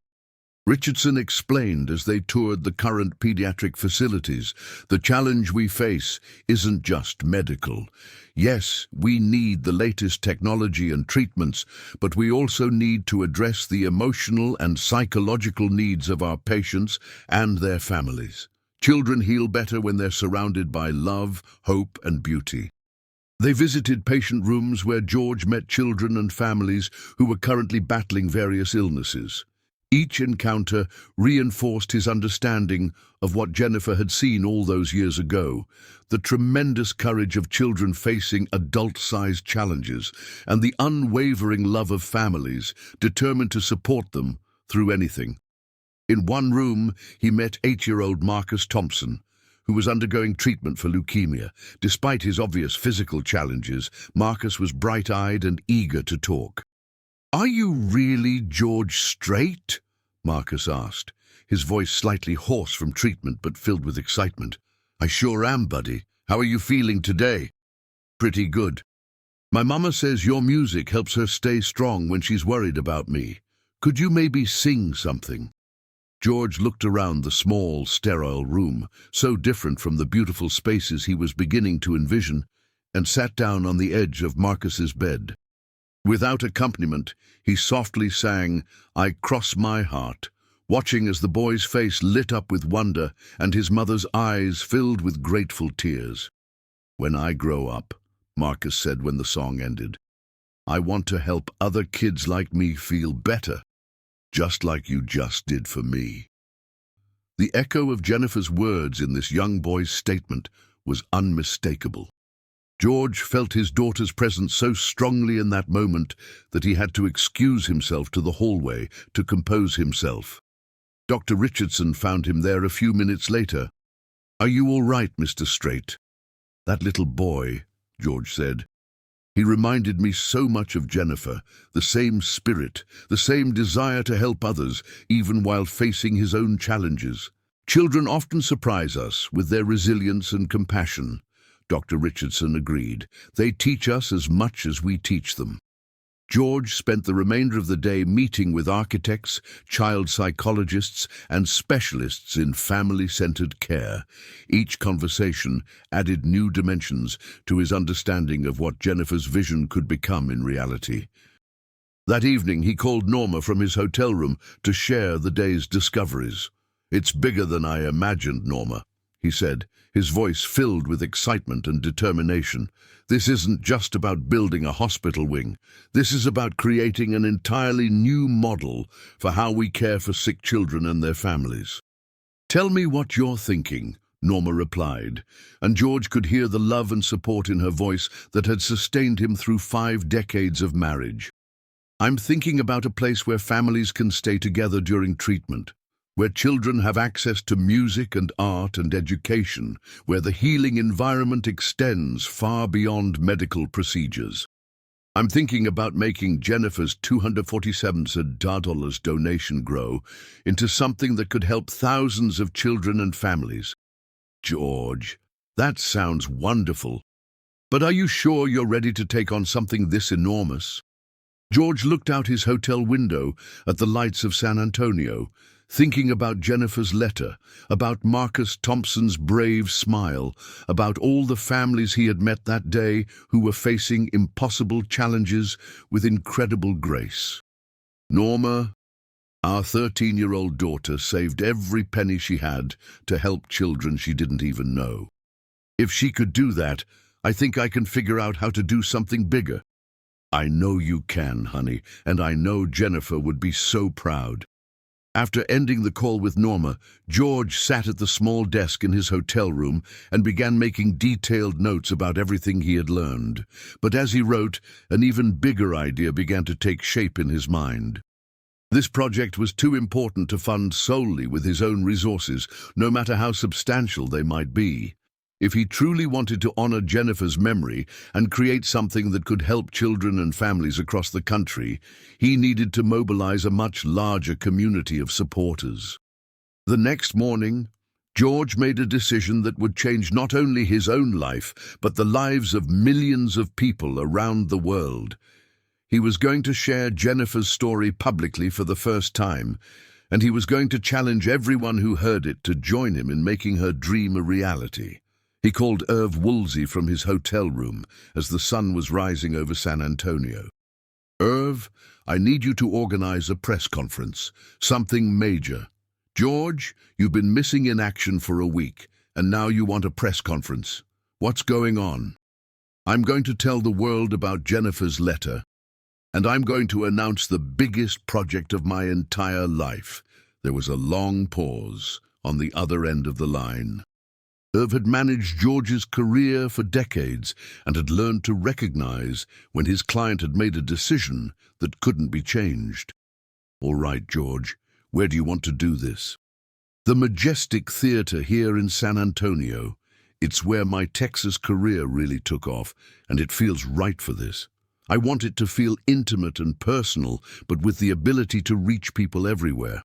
Richardson explained as they toured the current pediatric facilities, the challenge we face isn't just medical. Yes, we need the latest technology and treatments, but we also need to address the emotional and psychological needs of our patients and their families. Children heal better when they're surrounded by love, hope, and beauty. They visited patient rooms where George met children and families who were currently battling various illnesses. Each encounter reinforced his understanding of what Jennifer had seen all those years ago, the tremendous courage of children facing adult-sized challenges, and the unwavering love of families determined to support them through anything. In one room, he met 8-year-old Marcus Thompson, who was undergoing treatment for leukemia. Despite his obvious physical challenges, Marcus was bright-eyed and eager to talk. Are you really George Strait? Marcus asked, his voice slightly hoarse from treatment but filled with excitement. I sure am, buddy. How are you feeling today? Pretty good. My mama says your music helps her stay strong when she's worried about me. Could you maybe sing something? George looked around the small, sterile room, so different from the beautiful spaces he was beginning to envision, and sat down on the edge of Marcus's bed. Without accompaniment, he softly sang, I Cross My Heart, watching as the boy's face lit up with wonder and his mother's eyes filled with grateful tears. When I grow up, Marcus said when the song ended, I want to help other kids like me feel better, just like you just did for me. The echo of Jennifer's words in this young boy's statement was unmistakable. George felt his daughter's presence so strongly in that moment that he had to excuse himself to the hallway to compose himself. Dr. Richardson found him there a few minutes later. Are you all right, Mr. Strait? That little boy, George said. He reminded me so much of Jennifer, the same spirit, the same desire to help others, even while facing his own challenges. Children often surprise us with their resilience and compassion. Dr. Richardson agreed. They teach us as much as we teach them. George spent the remainder of the day meeting with architects, child psychologists, and specialists in family-centered care. Each conversation added new dimensions to his understanding of what Jennifer's vision could become in reality. That evening, he called Norma from his hotel room to share the day's discoveries. "It's bigger than I imagined, Norma," he said, his voice filled with excitement and determination. "This isn't just about building a hospital wing. This is about creating an entirely new model for how we care for sick children and their families." "Tell me what you're thinking," Norma replied, and George could hear the love and support in her voice that had sustained him through 5 decades of marriage. "I'm thinking about a place where families can stay together during treatment, where children have access to music and art and education, where the healing environment extends far beyond medical procedures. I'm thinking about making Jennifer's $247 donation grow into something that could help thousands of children and families." "George, that sounds wonderful. But are you sure you're ready to take on something this enormous?" George looked out his hotel window at the lights of San Antonio, thinking about Jennifer's letter, about Marcus Thompson's brave smile, about all the families he had met that day who were facing impossible challenges with incredible grace. "Norma, our 13-year-old daughter saved every penny she had to help children she didn't even know. If she could do that, I think I can figure out how to do something bigger." "I know you can, honey, and I know Jennifer would be so proud." After ending the call with Norma, George sat at the small desk in his hotel room and began making detailed notes about everything he had learned. But as he wrote, an even bigger idea began to take shape in his mind. This project was too important to fund solely with his own resources, no matter how substantial they might be. If he truly wanted to honor Jennifer's memory and create something that could help children and families across the country, he needed to mobilize a much larger community of supporters. The next morning, George made a decision that would change not only his own life, but the lives of millions of people around the world. He was going to share Jennifer's story publicly for the first time, and he was going to challenge everyone who heard it to join him in making her dream a reality. He called Irv Woolsey from his hotel room as the sun was rising over San Antonio. "Irv, I need you to organize a press conference, something major. George, you've been missing in action for a week, and now you want a press conference. What's going on?" "I'm going to tell the world about Jennifer's letter, and I'm going to announce the biggest project of my entire life." There was a long pause on the other end of the line. Irv had managed George's career for decades and had learned to recognize when his client had made a decision that couldn't be changed. "All right, George, where do you want to do this?" "The Majestic Theater here in San Antonio. It's where my Texas career really took off, and it feels right for this. I want it to feel intimate and personal, but with the ability to reach people everywhere."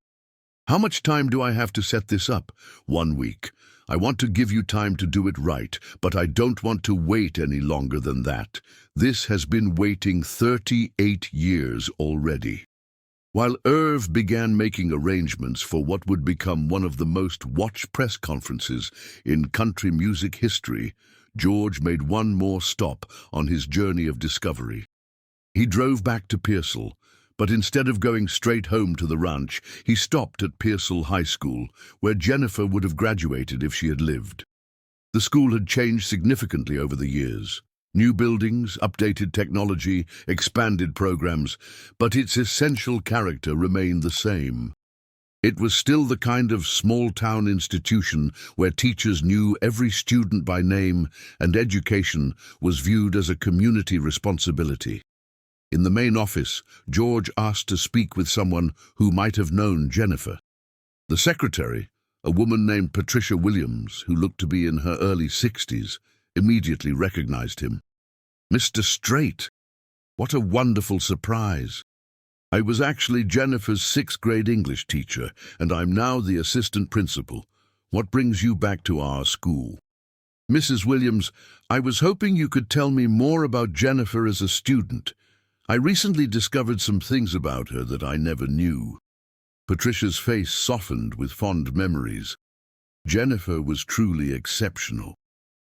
"How much time do I have to set this up?" "1 week. I want to give you time to do it right, but I don't want to wait any longer than that. This has been waiting 38 years already." While Irv began making arrangements for what would become one of the most watched press conferences in country music history, George made one more stop on his journey of discovery. He drove back to Pearsall, but instead of going straight home to the ranch, he stopped at Pearsall High School, where Jennifer would have graduated if she had lived. The school had changed significantly over the years. New buildings, updated technology, expanded programs, but its essential character remained the same. It was still the kind of small-town institution where teachers knew every student by name and education was viewed as a community responsibility. In the main office, George asked to speak with someone who might have known Jennifer. The secretary, a woman named Patricia Williams, who looked to be in her early 60s, immediately recognized him. "Mr. Strait, what a wonderful surprise. I was actually Jennifer's 6th grade English teacher, and I'm now the assistant principal. What brings you back to our school?" "Mrs. Williams, I was hoping you could tell me more about Jennifer as a student. I recently discovered some things about her that I never knew. Patricia's face softened with fond memories. Jennifer was truly exceptional.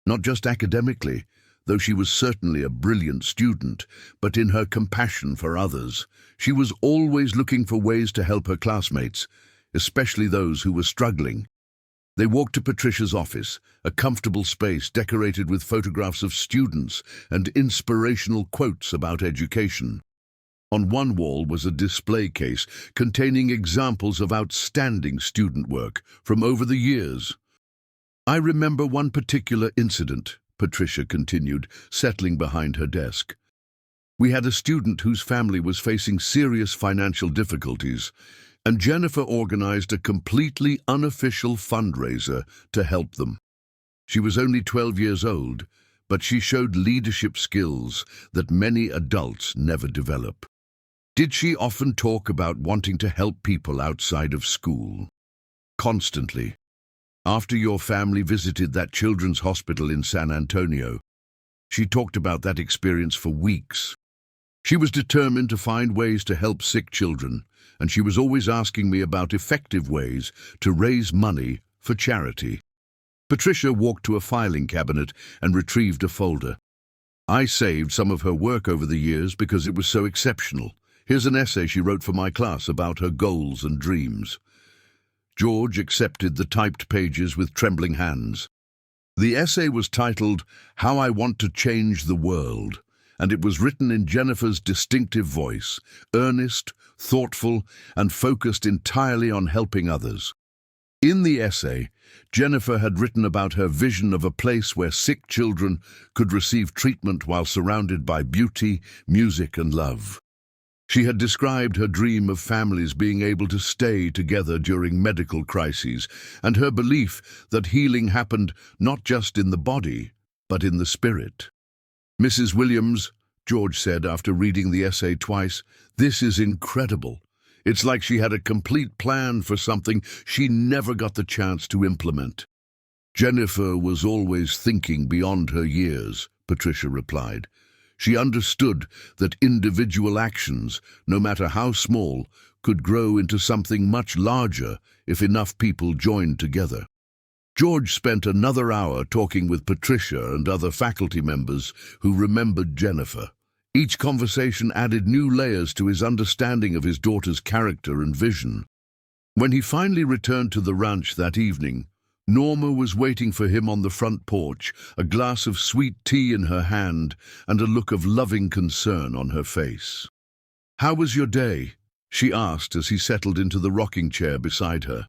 Not just academically, though she was certainly a brilliant student, but in her compassion for others. She was always looking for ways to help her classmates, especially those who were struggling. They walked to Patricia's office, a comfortable space decorated with photographs of students and inspirational quotes about education. On one wall was a display case containing examples of outstanding student work from over the years. I remember one particular incident, Patricia continued, settling behind her desk. We had a student whose family was facing serious financial difficulties, and Jennifer organized a completely unofficial fundraiser to help them. She was only 12 years old, but she showed leadership skills that many adults never develop. Did she often talk about wanting to help people outside of school? Constantly. After your family visited that children's hospital in San Antonio, she talked about that experience for weeks. She was determined to find ways to help sick children, and she was always asking me about effective ways to raise money for charity. Patricia walked to a filing cabinet and retrieved a folder. I saved some of her work over the years because it was so exceptional. Here's an essay she wrote for my class about her goals and dreams. George accepted the typed pages with trembling hands. The essay was titled, "How I Want to Change the World," and it was written in Jennifer's distinctive voice, earnest, thoughtful, and focused entirely on helping others. In the essay, Jennifer had written about her vision of a place where sick children could receive treatment while surrounded by beauty, music, and love. She had described her dream of families being able to stay together during medical crises, and her belief that healing happened not just in the body, but in the spirit. "Mrs. Williams," George said after reading the essay twice, "this is incredible. It's like she had a complete plan for something she never got the chance to implement." "Jennifer was always thinking beyond her years," Patricia replied. She understood that individual actions, no matter how small, could grow into something much larger if enough people joined together. George spent another hour talking with Patricia and other faculty members who remembered Jennifer. Each conversation added new layers to his understanding of his daughter's character and vision. When he finally returned to the ranch that evening, Norma was waiting for him on the front porch, a glass of sweet tea in her hand and a look of loving concern on her face. "How was your day?" she asked as he settled into the rocking chair beside her.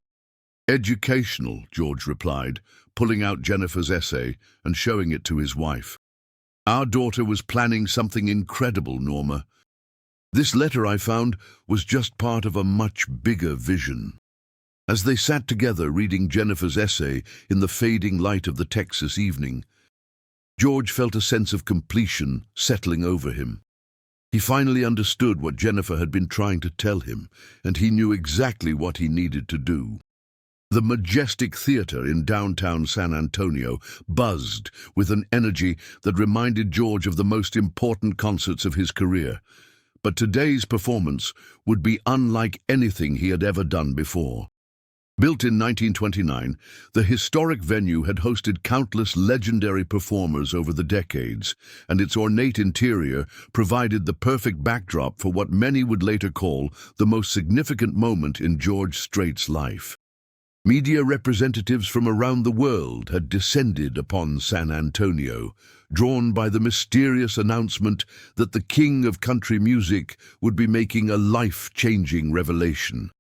"Educational," George replied, pulling out Jennifer's essay and showing it to his wife. "Our daughter was planning something incredible, Norma. This letter I found was just part of a much bigger vision." As they sat together reading Jennifer's essay in the fading light of the Texas evening, George felt a sense of completion settling over him. He finally understood what Jennifer had been trying to tell him, and he knew exactly what he needed to do. The majestic theater in downtown San Antonio buzzed with an energy that reminded George of the most important concerts of his career. But today's performance would be unlike anything he had ever done before. Built in 1929, the historic venue had hosted countless legendary performers over the decades, and its ornate interior provided the perfect backdrop for what many would later call the most significant moment in George Strait's life. Media representatives from around the world had descended upon San Antonio, drawn by the mysterious announcement that the king of country music would be making a life-changing revelation.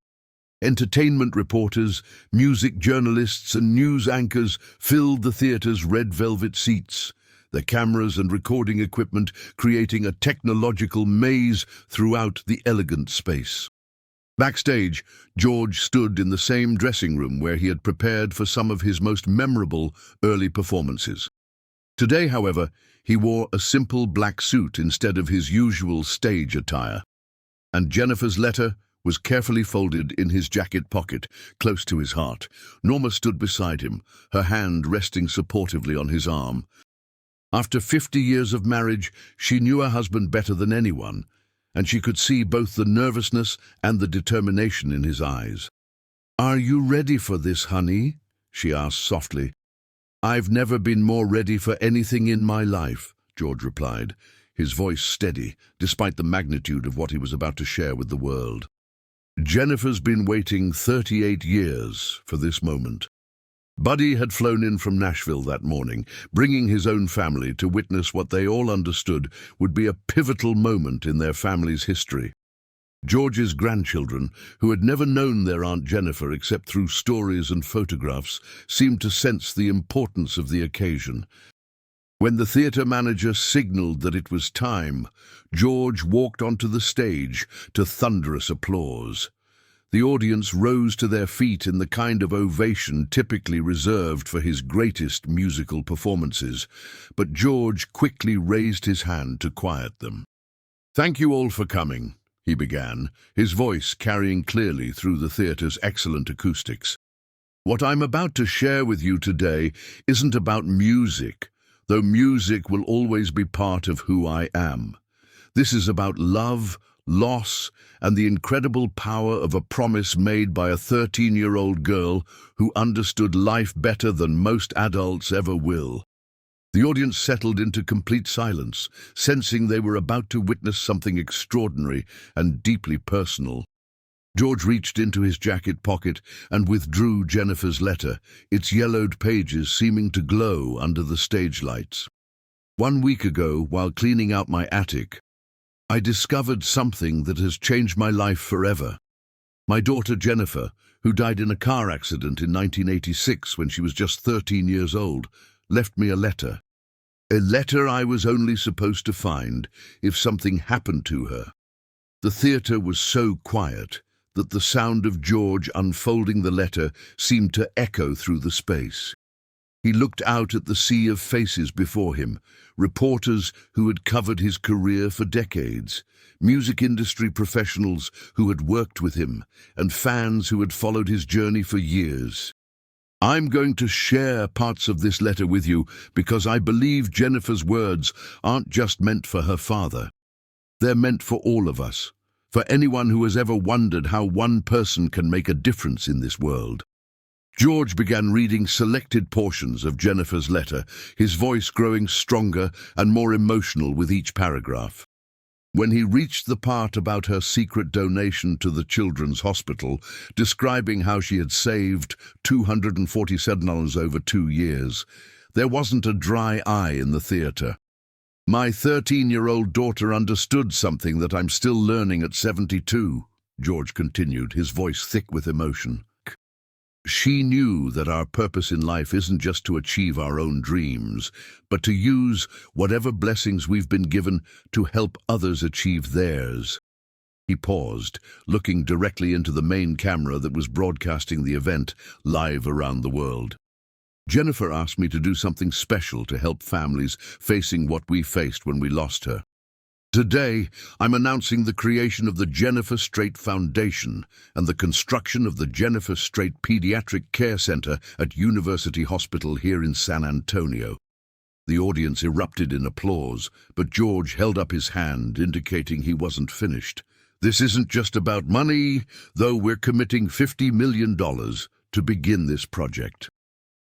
Entertainment reporters, music journalists, and news anchors filled the theater's red velvet seats, their cameras and recording equipment creating a technological maze throughout the elegant space. Backstage, George stood in the same dressing room where he had prepared for some of his most memorable early performances. Today, however, he wore a simple black suit instead of his usual stage attire, and Jennifer's letter was carefully folded in his jacket pocket, close to his heart. Norma stood beside him, her hand resting supportively on his arm. After 50 years of marriage, she knew her husband better than anyone, and she could see both the nervousness and the determination in his eyes. "Are you ready for this, honey?" she asked softly. "I've never been more ready for anything in my life," George replied, his voice steady, despite the magnitude of what he was about to share with the world. Jennifer's been waiting 38 years for this moment. Buddy had flown in from Nashville that morning, bringing his own family to witness what they all understood would be a pivotal moment in their family's history. George's grandchildren, who had never known their Aunt Jennifer except through stories and photographs, seemed to sense the importance of the occasion. When the theater manager signaled that it was time, George walked onto the stage to thunderous applause. The audience rose to their feet in the kind of ovation typically reserved for his greatest musical performances, but George quickly raised his hand to quiet them. "Thank you all for coming," he began, his voice carrying clearly through the theater's excellent acoustics. "What I'm about to share with you today isn't about music, though music will always be part of who I am. This is about love, loss, and the incredible power of a promise made by a 13-year-old girl who understood life better than most adults ever will." The audience settled into complete silence, sensing they were about to witness something extraordinary and deeply personal. George reached into his jacket pocket and withdrew Jennifer's letter, its yellowed pages seeming to glow under the stage lights. "1 week ago, while cleaning out my attic, I discovered something that has changed my life forever. My daughter Jennifer, who died in a car accident in 1986 when she was just 13 years old, left me a letter. A letter I was only supposed to find if something happened to her." The theater was so quiet that the sound of George unfolding the letter seemed to echo through the space. He looked out at the sea of faces before him, reporters who had covered his career for decades, music industry professionals who had worked with him, and fans who had followed his journey for years. "I'm going to share parts of this letter with you because I believe Jennifer's words aren't just meant for her father. They're meant for all of us, for anyone who has ever wondered how one person can make a difference in this world." George began reading selected portions of Jennifer's letter, his voice growing stronger and more emotional with each paragraph. When he reached the part about her secret donation to the children's hospital, describing how she had saved $247 over 2 years, there wasn't a dry eye in the theater. "My 13-year-old daughter understood something that I'm still learning at 72, George continued, his voice thick with emotion. "She knew that our purpose in life isn't just to achieve our own dreams, but to use whatever blessings we've been given to help others achieve theirs." He paused, looking directly into the main camera that was broadcasting the event live around the world. "Jennifer asked me to do something special to help families facing what we faced when we lost her. Today, I'm announcing the creation of the Jennifer Strait Foundation and the construction of the Jennifer Strait Pediatric Care Center at University Hospital here in San Antonio." The audience erupted in applause, but George held up his hand, indicating he wasn't finished. "This isn't just about money, though we're committing $50 million to begin this project.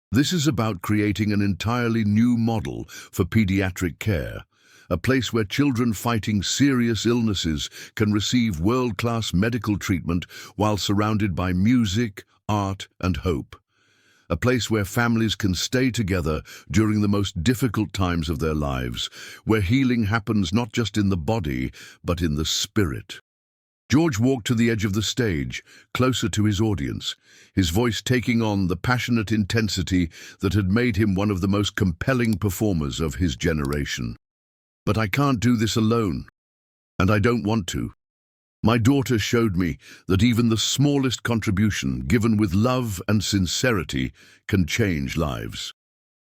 This is about creating an entirely new model for pediatric care, a place where children fighting serious illnesses can receive world-class medical treatment while surrounded by music, art, and hope. A place where families can stay together during the most difficult times of their lives, where healing happens not just in the body, but in the spirit." George walked to the edge of the stage, closer to his audience, his voice taking on the passionate intensity that had made him one of the most compelling performers of his generation. "But I can't do this alone, and I don't want to. My daughter showed me that even the smallest contribution, given with love and sincerity, can change lives.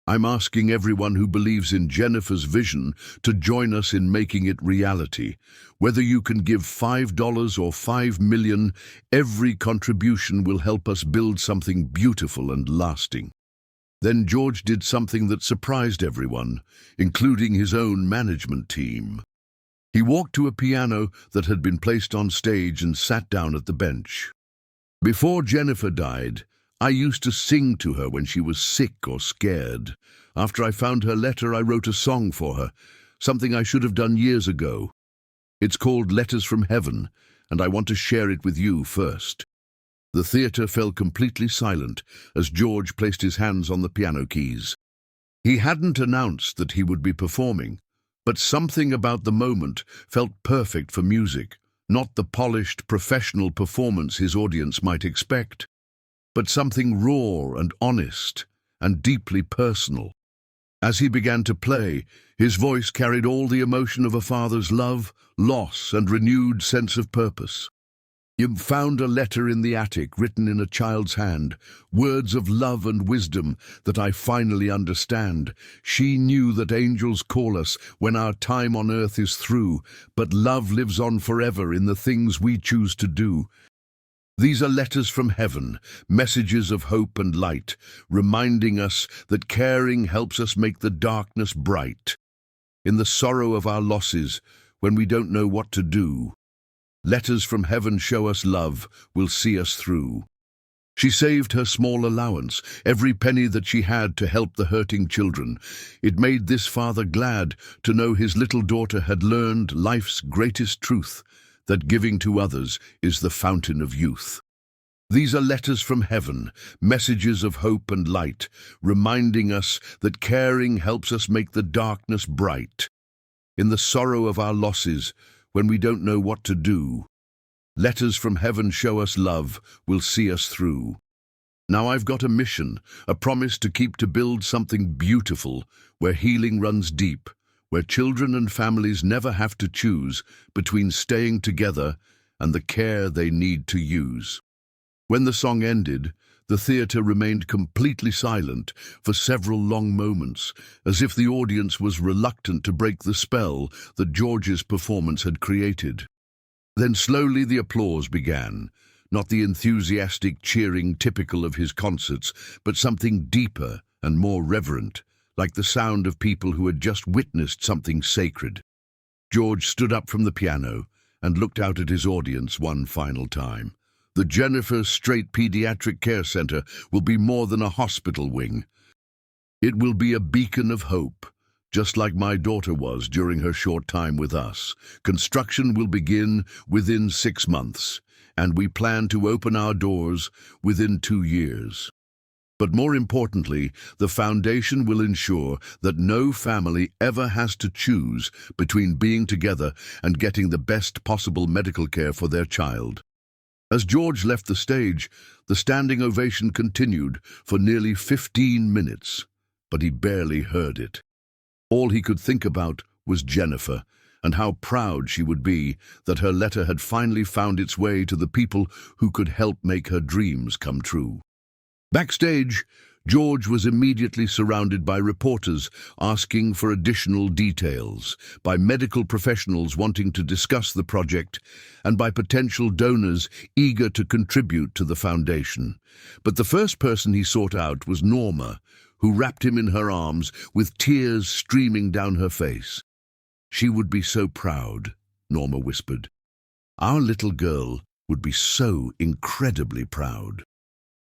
I'm asking everyone who believes in Jennifer's vision to join us in making it reality. Whether you can give $5 or $5 million, every contribution will help us build something beautiful and lasting." Then George did something that surprised everyone, including his own management team. He walked to a piano that had been placed on stage and sat down at the bench. "Before Jennifer died, I used to sing to her when she was sick or scared. After I found her letter, I wrote a song for her, something I should have done years ago. It's called Letters from Heaven, and I want to share it with you first." The theatre fell completely silent as George placed his hands on the piano keys. He hadn't announced that he would be performing, but something about the moment felt perfect for music, not the polished, professional performance his audience might expect, but something raw and honest and deeply personal. As he began to play, his voice carried all the emotion of a father's love, loss, and renewed sense of purpose. "You found a letter in the attic written in a child's hand, words of love and wisdom that I finally understand. She knew that angels call us when our time on earth is through, but love lives on forever in the things we choose to do. These are letters from heaven, messages of hope and light, reminding us that caring helps us make the darkness bright. In the sorrow of our losses, when we don't know what to do, letters from heaven show us love, will see us through." She saved her small allowance, every penny that she had, to help the hurting children. It made this father glad to know his little daughter had learned life's greatest truth, that giving to others is the fountain of youth. These are letters from heaven, messages of hope and light, reminding us that caring helps us make the darkness bright. In the sorrow of our losses, when we don't know what to do, letters from heaven show us love, will see us through. Now I've got a mission, a promise to keep, to build something beautiful, where healing runs deep, where children and families never have to choose between staying together and the care they need to use. When the song ended, the theatre remained completely silent for several long moments, as if the audience was reluctant to break the spell that George's performance had created. Then slowly the applause began, not the enthusiastic cheering typical of his concerts, but something deeper and more reverent, like the sound of people who had just witnessed something sacred. George stood up from the piano and looked out at his audience one final time. "The Jennifer Strait Pediatric Care Center will be more than a hospital wing. It will be a beacon of hope, just like my daughter was during her short time with us. Construction will begin within 6 months, and we plan to open our doors within 2 years. But more importantly, the foundation will ensure that no family ever has to choose between being together and getting the best possible medical care for their child." As George left the stage, the standing ovation continued for nearly 15 minutes, but he barely heard it. All he could think about was Jennifer, and how proud she would be that her letter had finally found its way to the people who could help make her dreams come true. Backstage, George was immediately surrounded by reporters asking for additional details, by medical professionals wanting to discuss the project, and by potential donors eager to contribute to the foundation. But the first person he sought out was Norma, who wrapped him in her arms with tears streaming down her face. "She would be so proud," Norma whispered. "Our little girl would be so incredibly proud."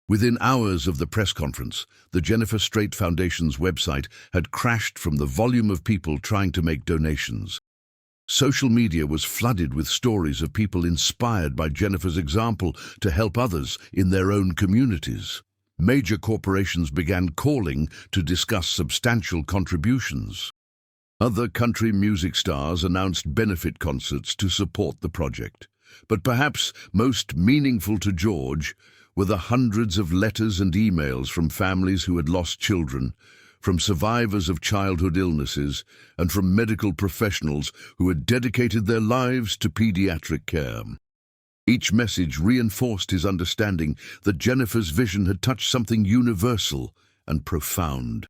Within hours of the press conference, the Jennifer Strait Foundation's website had crashed from the volume of people trying to make donations. Social media was flooded with stories of people inspired by Jennifer's example to help others in their own communities. Major corporations began calling to discuss substantial contributions. Other country music stars announced benefit concerts to support the project. But perhaps most meaningful to George were the hundreds of letters and emails from families who had lost children, from survivors of childhood illnesses, and from medical professionals who had dedicated their lives to pediatric care. Each message reinforced his understanding that Jennifer's vision had touched something universal and profound.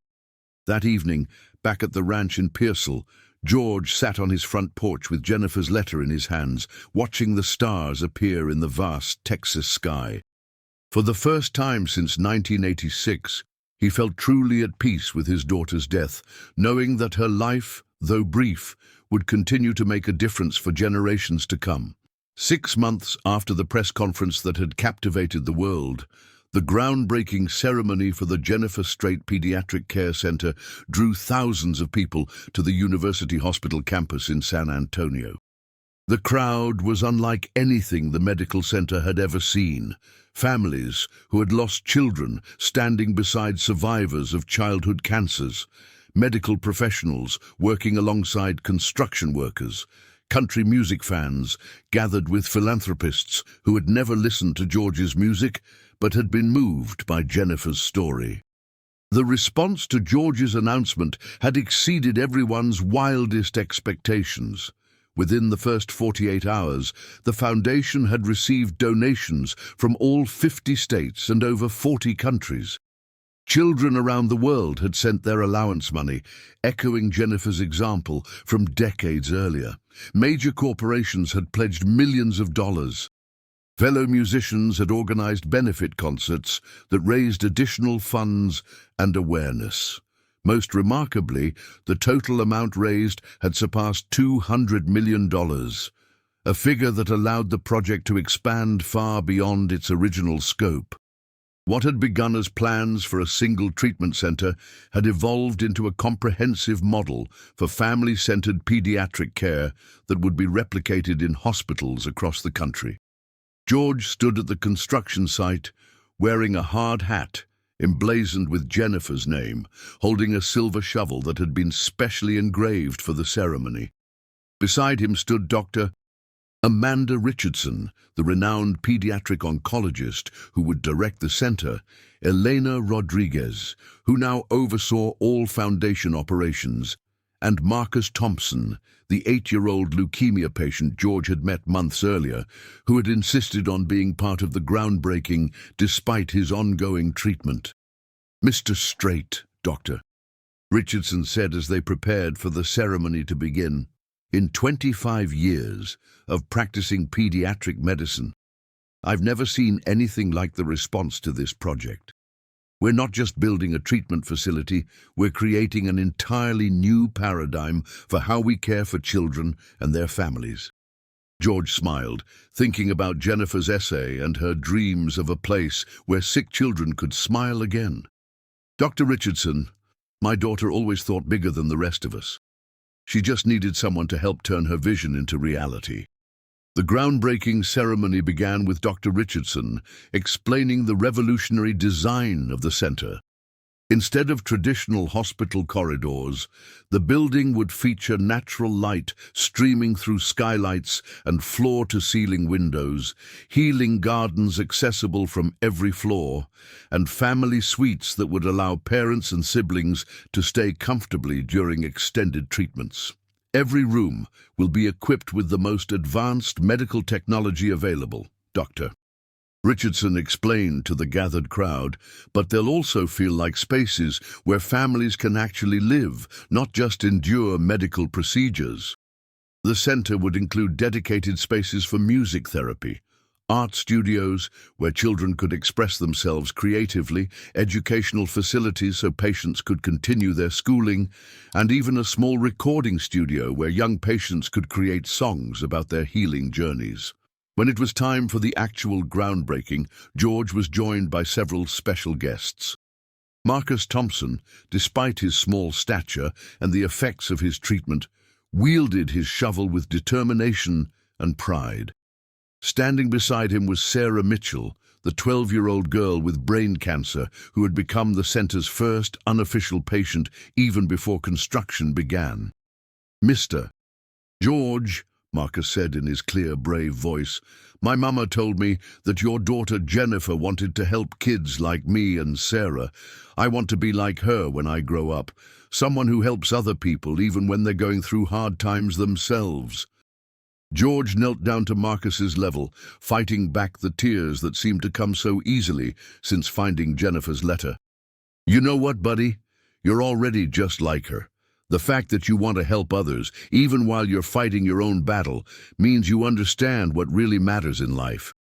That evening, back at the ranch in Pearsall, George sat on his front porch with Jennifer's letter in his hands, watching the stars appear in the vast Texas sky. For the first time since 1986, he felt truly at peace with his daughter's death, knowing that her life, though brief, would continue to make a difference for generations to come. 6 months after the press conference that had captivated the world, the groundbreaking ceremony for the Jennifer Strait Pediatric Care Center drew thousands of people to the University Hospital campus in San Antonio. The crowd was unlike anything the medical center had ever seen. Families who had lost children standing beside survivors of childhood cancers, medical professionals working alongside construction workers, country music fans gathered with philanthropists who had never listened to George's music but had been moved by Jennifer's story. The response to George's announcement had exceeded everyone's wildest expectations. Within the first 48 hours, the foundation had received donations from all 50 states and over 40 countries. Children around the world had sent their allowance money, echoing Jennifer's example from decades earlier. Major corporations had pledged millions of dollars. Fellow musicians had organized benefit concerts that raised additional funds and awareness. Most remarkably, the total amount raised had surpassed $200 million, a figure that allowed the project to expand far beyond its original scope. What had begun as plans for a single treatment center had evolved into a comprehensive model for family-centered pediatric care that would be replicated in hospitals across the country. George stood at the construction site, wearing a hard hat emblazoned with Jennifer's name, holding a silver shovel that had been specially engraved for the ceremony. Beside him stood Dr. Amanda Richardson, the renowned pediatric oncologist who would direct the center, Elena Rodriguez, who now oversaw all foundation operations, and Marcus Thompson, the 8-year-old leukemia patient George had met months earlier, who had insisted on being part of the groundbreaking despite his ongoing treatment. "Mr. Strait, Doctor," Richardson said as they prepared for the ceremony to begin. "In 25 years of practicing pediatric medicine, I've never seen anything like the response to this project. We're not just building a treatment facility, we're creating an entirely new paradigm for how we care for children and their families." George smiled, thinking about Jennifer's essay and her dreams of a place where sick children could smile again. "Dr. Richardson, my daughter always thought bigger than the rest of us. She just needed someone to help turn her vision into reality." The groundbreaking ceremony began with Dr. Richardson explaining the revolutionary design of the center. Instead of traditional hospital corridors, the building would feature natural light streaming through skylights and floor-to-ceiling windows, healing gardens accessible from every floor, and family suites that would allow parents and siblings to stay comfortably during extended treatments. "Every room will be equipped with the most advanced medical technology available, Doctor," Richardson explained to the gathered crowd, "but they'll also feel like spaces where families can actually live, not just endure medical procedures." The center would include dedicated spaces for music therapy, art studios where children could express themselves creatively, educational facilities so patients could continue their schooling, and even a small recording studio where young patients could create songs about their healing journeys. When it was time for the actual groundbreaking, George was joined by several special guests. Marcus Thompson, despite his small stature and the effects of his treatment, wielded his shovel with determination and pride. Standing beside him was Sarah Mitchell, the 12-year-old girl with brain cancer who had become the center's first unofficial patient even before construction began. "Mr. George," Marcus said in his clear, brave voice, "my mama told me that your daughter Jennifer wanted to help kids like me and Sarah. I want to be like her when I grow up, someone who helps other people even when they're going through hard times themselves." George knelt down to Marcus's level, fighting back the tears that seemed to come so easily since finding Jennifer's letter. "You know what, buddy? You're already just like her. The fact that you want to help others, even while you're fighting your own battle, means you understand what really matters in life."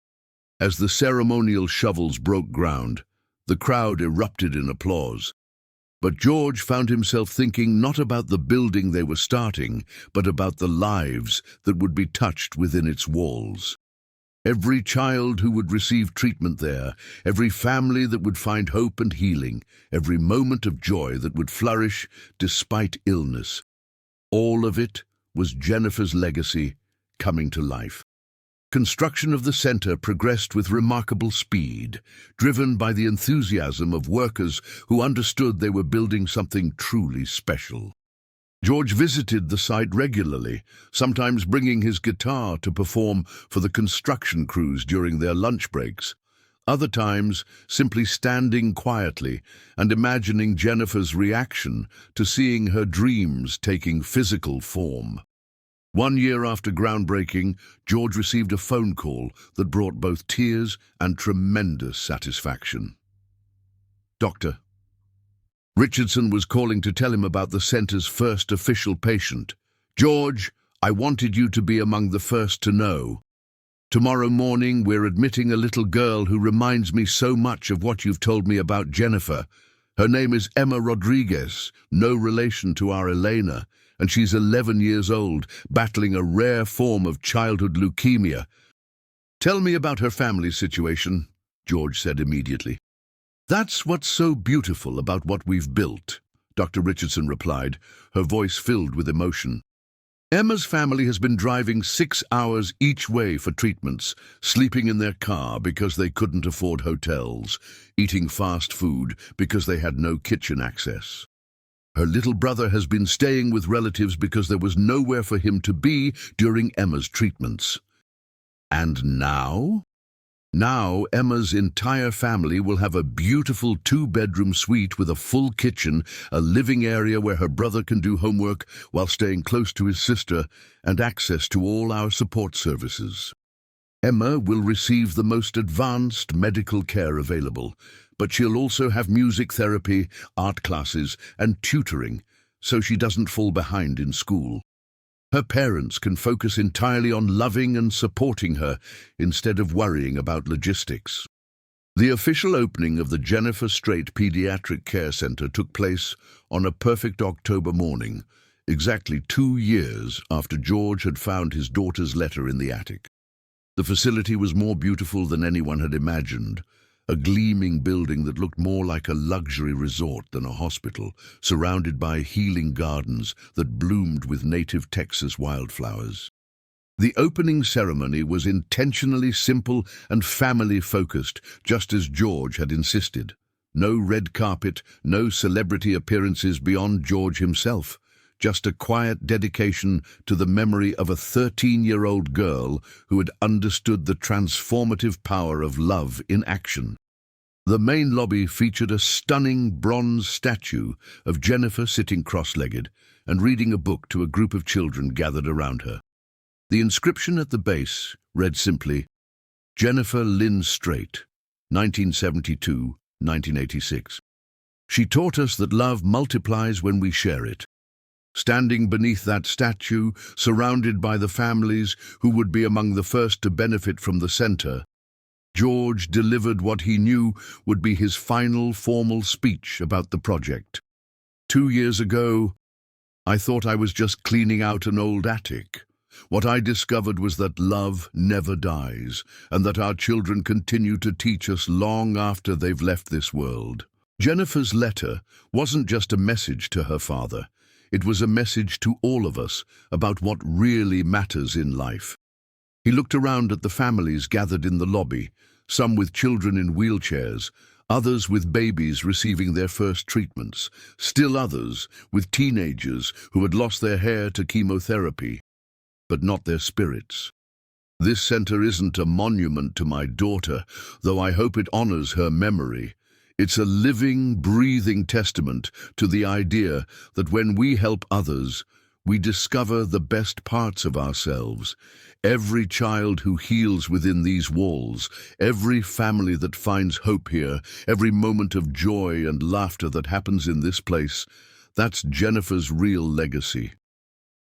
As the ceremonial shovels broke ground, the crowd erupted in applause. But George found himself thinking not about the building they were starting, but about the lives that would be touched within its walls. Every child who would receive treatment there, every family that would find hope and healing, every moment of joy that would flourish despite illness. All of it was Jennifer's legacy coming to life. Construction of the center progressed with remarkable speed, driven by the enthusiasm of workers who understood they were building something truly special. George visited the site regularly, sometimes bringing his guitar to perform for the construction crews during their lunch breaks. Other times, simply standing quietly and imagining Jennifer's reaction to seeing her dreams taking physical form. 1 year after groundbreaking, George received a phone call that brought both tears and tremendous satisfaction. Dr. Richardson was calling to tell him about the center's first official patient. "George, I wanted you to be among the first to know. Tomorrow morning, we're admitting a little girl who reminds me so much of what you've told me about Jennifer. Her name is Emma Rodriguez, no relation to our Elena, and she's 11 years old, battling a rare form of childhood leukemia." "Tell me about her family situation," George said immediately. "That's what's so beautiful about what we've built," Dr. Richardson replied, her voice filled with emotion. "Emma's family has been driving 6 hours each way for treatments, sleeping in their car because they couldn't afford hotels, eating fast food because they had no kitchen access. Her little brother has been staying with relatives because there was nowhere for him to be during Emma's treatments. And now? Now Emma's entire family will have a beautiful 2-bedroom suite with a full kitchen, a living area where her brother can do homework while staying close to his sister, and access to all our support services. Emma will receive the most advanced medical care available, but she'll also have music therapy, art classes, and tutoring, so she doesn't fall behind in school. Her parents can focus entirely on loving and supporting her instead of worrying about logistics." The official opening of the Jennifer Strait Pediatric Care Center took place on a perfect October morning, exactly 2 years after George had found his daughter's letter in the attic. The facility was more beautiful than anyone had imagined, a gleaming building that looked more like a luxury resort than a hospital, surrounded by healing gardens that bloomed with native Texas wildflowers. The opening ceremony was intentionally simple and family-focused, just as George had insisted. No red carpet, no celebrity appearances beyond George himself. Just a quiet dedication to the memory of a 13-year-old girl who had understood the transformative power of love in action. The main lobby featured a stunning bronze statue of Jennifer sitting cross-legged and reading a book to a group of children gathered around her. The inscription at the base read simply, "Jennifer Lynn Strait, 1972-1986. She taught us that love multiplies when we share it." Standing beneath that statue, surrounded by the families who would be among the first to benefit from the center, George delivered what he knew would be his final formal speech about the project. "2 years ago, I thought I was just cleaning out an old attic. What I discovered was that love never dies, and that our children continue to teach us long after they've left this world." Jennifer's letter wasn't just a message to her father. It was a message to all of us about what really matters in life. He looked around at the families gathered in the lobby, some with children in wheelchairs, others with babies receiving their first treatments, still others with teenagers who had lost their hair to chemotherapy, but not their spirits. "This center isn't a monument to my daughter, though I hope it honors her memory. It's a living, breathing testament to the idea that when we help others, we discover the best parts of ourselves. Every child who heals within these walls, every family that finds hope here, every moment of joy and laughter that happens in this place, that's Jennifer's real legacy."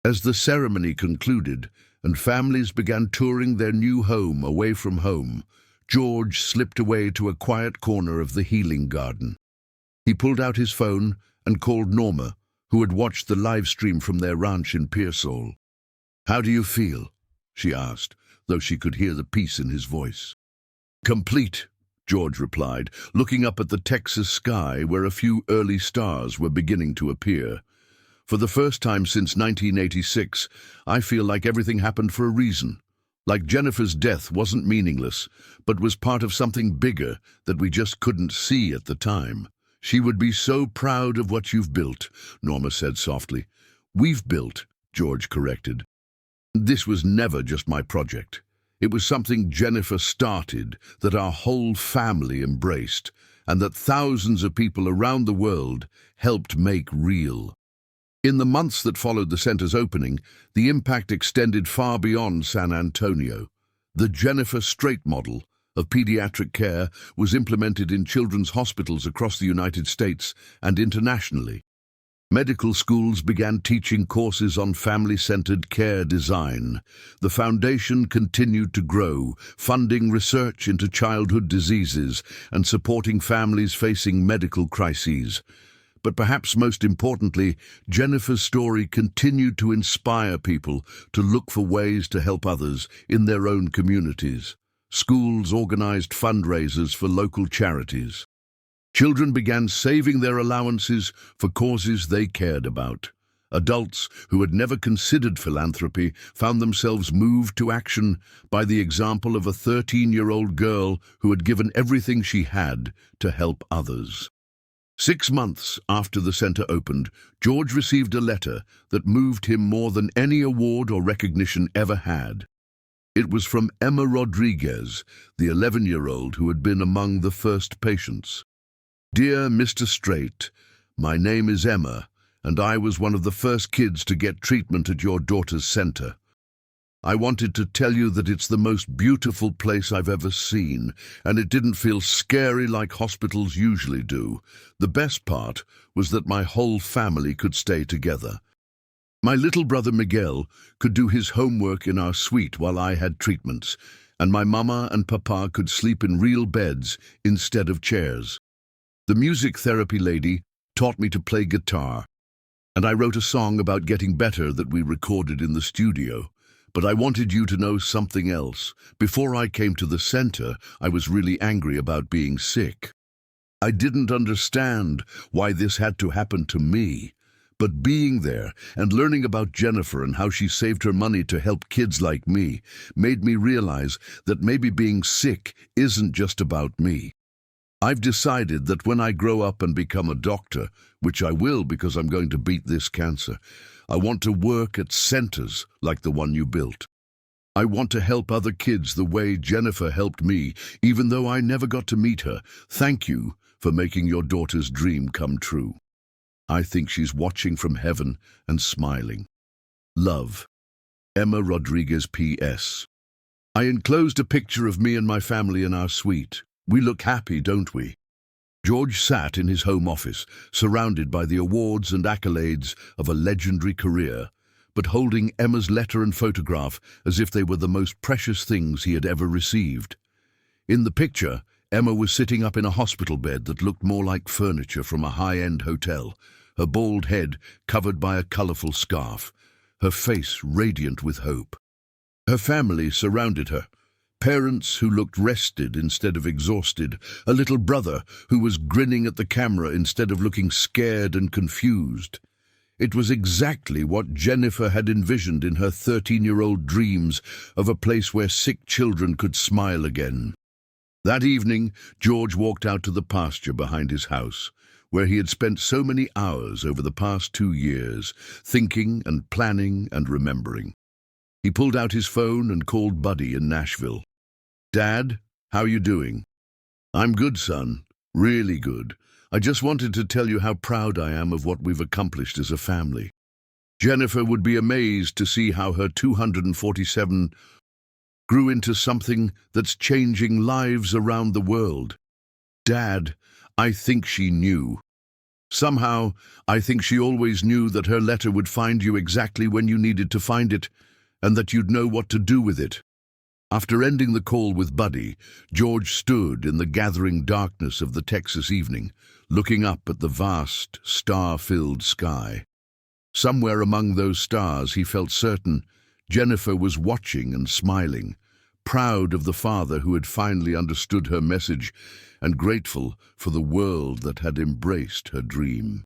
As the ceremony concluded and families began touring their new home away from home, George slipped away to a quiet corner of the healing garden. He pulled out his phone and called Norma, who had watched the live stream from their ranch in Pearsall. "How do you feel?" she asked, though she could hear the peace in his voice. "Complete," George replied, looking up at the Texas sky where a few early stars were beginning to appear. "For the first time since 1986, I feel like everything happened for a reason. Like Jennifer's death wasn't meaningless, but was part of something bigger that we just couldn't see at the time." "She would be so proud of what you've built," Norma said softly. "We've built," George corrected. "This was never just my project. It was something Jennifer started, that our whole family embraced, and that thousands of people around the world helped make real." In the months that followed the center's opening, the impact extended far beyond San Antonio. The Jennifer Strait model of pediatric care was implemented in children's hospitals across the United States and internationally. Medical schools began teaching courses on family-centered care design. The foundation continued to grow, funding research into childhood diseases and supporting families facing medical crises. But perhaps most importantly, Jennifer's story continued to inspire people to look for ways to help others in their own communities. Schools organized fundraisers for local charities. Children began saving their allowances for causes they cared about. Adults who had never considered philanthropy found themselves moved to action by the example of a 13-year-old girl who had given everything she had to help others. 6 months after the center opened, George received a letter that moved him more than any award or recognition ever had. It was from Emma Rodriguez, the 11-year-old who had been among the first patients. "Dear Mr. Strait, my name is Emma, and I was one of the first kids to get treatment at your daughter's center. I wanted to tell you that it's the most beautiful place I've ever seen, and it didn't feel scary like hospitals usually do. The best part was that my whole family could stay together. My little brother Miguel could do his homework in our suite while I had treatments, and my mama and papa could sleep in real beds instead of chairs. The music therapy lady taught me to play guitar, and I wrote a song about getting better that we recorded in the studio. But I wanted you to know something else. Before I came to the center, I was really angry about being sick. I didn't understand why this had to happen to me. But being there and learning about Jennifer and how she saved her money to help kids like me made me realize that maybe being sick isn't just about me. I've decided that when I grow up and become a doctor, which I will because I'm going to beat this cancer, I want to work at centers like the one you built. I want to help other kids the way Jennifer helped me, even though I never got to meet her. Thank you for making your daughter's dream come true. I think she's watching from heaven and smiling. Love, Emma Rodriguez P.S. I enclosed a picture of me and my family in our suite. We look happy, don't we? George sat in his home office, surrounded by the awards and accolades of a legendary career, but holding Emma's letter and photograph as if they were the most precious things he had ever received. In the picture, Emma was sitting up in a hospital bed that looked more like furniture from a high-end hotel, her bald head covered by a colorful scarf, her face radiant with hope. Her family surrounded her. Parents who looked rested instead of exhausted, a little brother who was grinning at the camera instead of looking scared and confused. It was exactly what Jennifer had envisioned in her 13-year-old dreams of a place where sick children could smile again. That evening, George walked out to the pasture behind his house, where he had spent so many hours over the past 2 years, thinking and planning and remembering. He pulled out his phone and called Buddy in Nashville. "Dad, how you doing?" "I'm good, son. Really good. I just wanted to tell you how proud I am of what we've accomplished as a family. Jennifer would be amazed to see how her 247 grew into something that's changing lives around the world. Dad, I think she knew. Somehow, I think she always knew that her letter would find you exactly when you needed to find it, and that you'd know what to do with it." After ending the call with Buddy, George stood in the gathering darkness of the Texas evening, looking up at the vast, star-filled sky. Somewhere among those stars, he felt certain, Jennifer was watching and smiling, proud of the father who had finally understood her message and grateful for the world that had embraced her dream.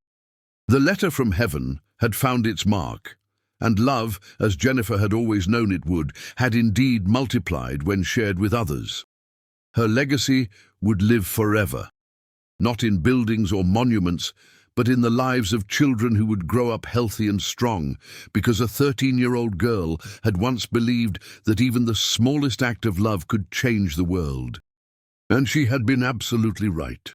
The letter from heaven had found its mark, and love, as Jennifer had always known it would, had indeed multiplied when shared with others. Her legacy would live forever, not in buildings or monuments, but in the lives of children who would grow up healthy and strong, because a 13-year-old girl had once believed that even the smallest act of love could change the world. And she had been absolutely right.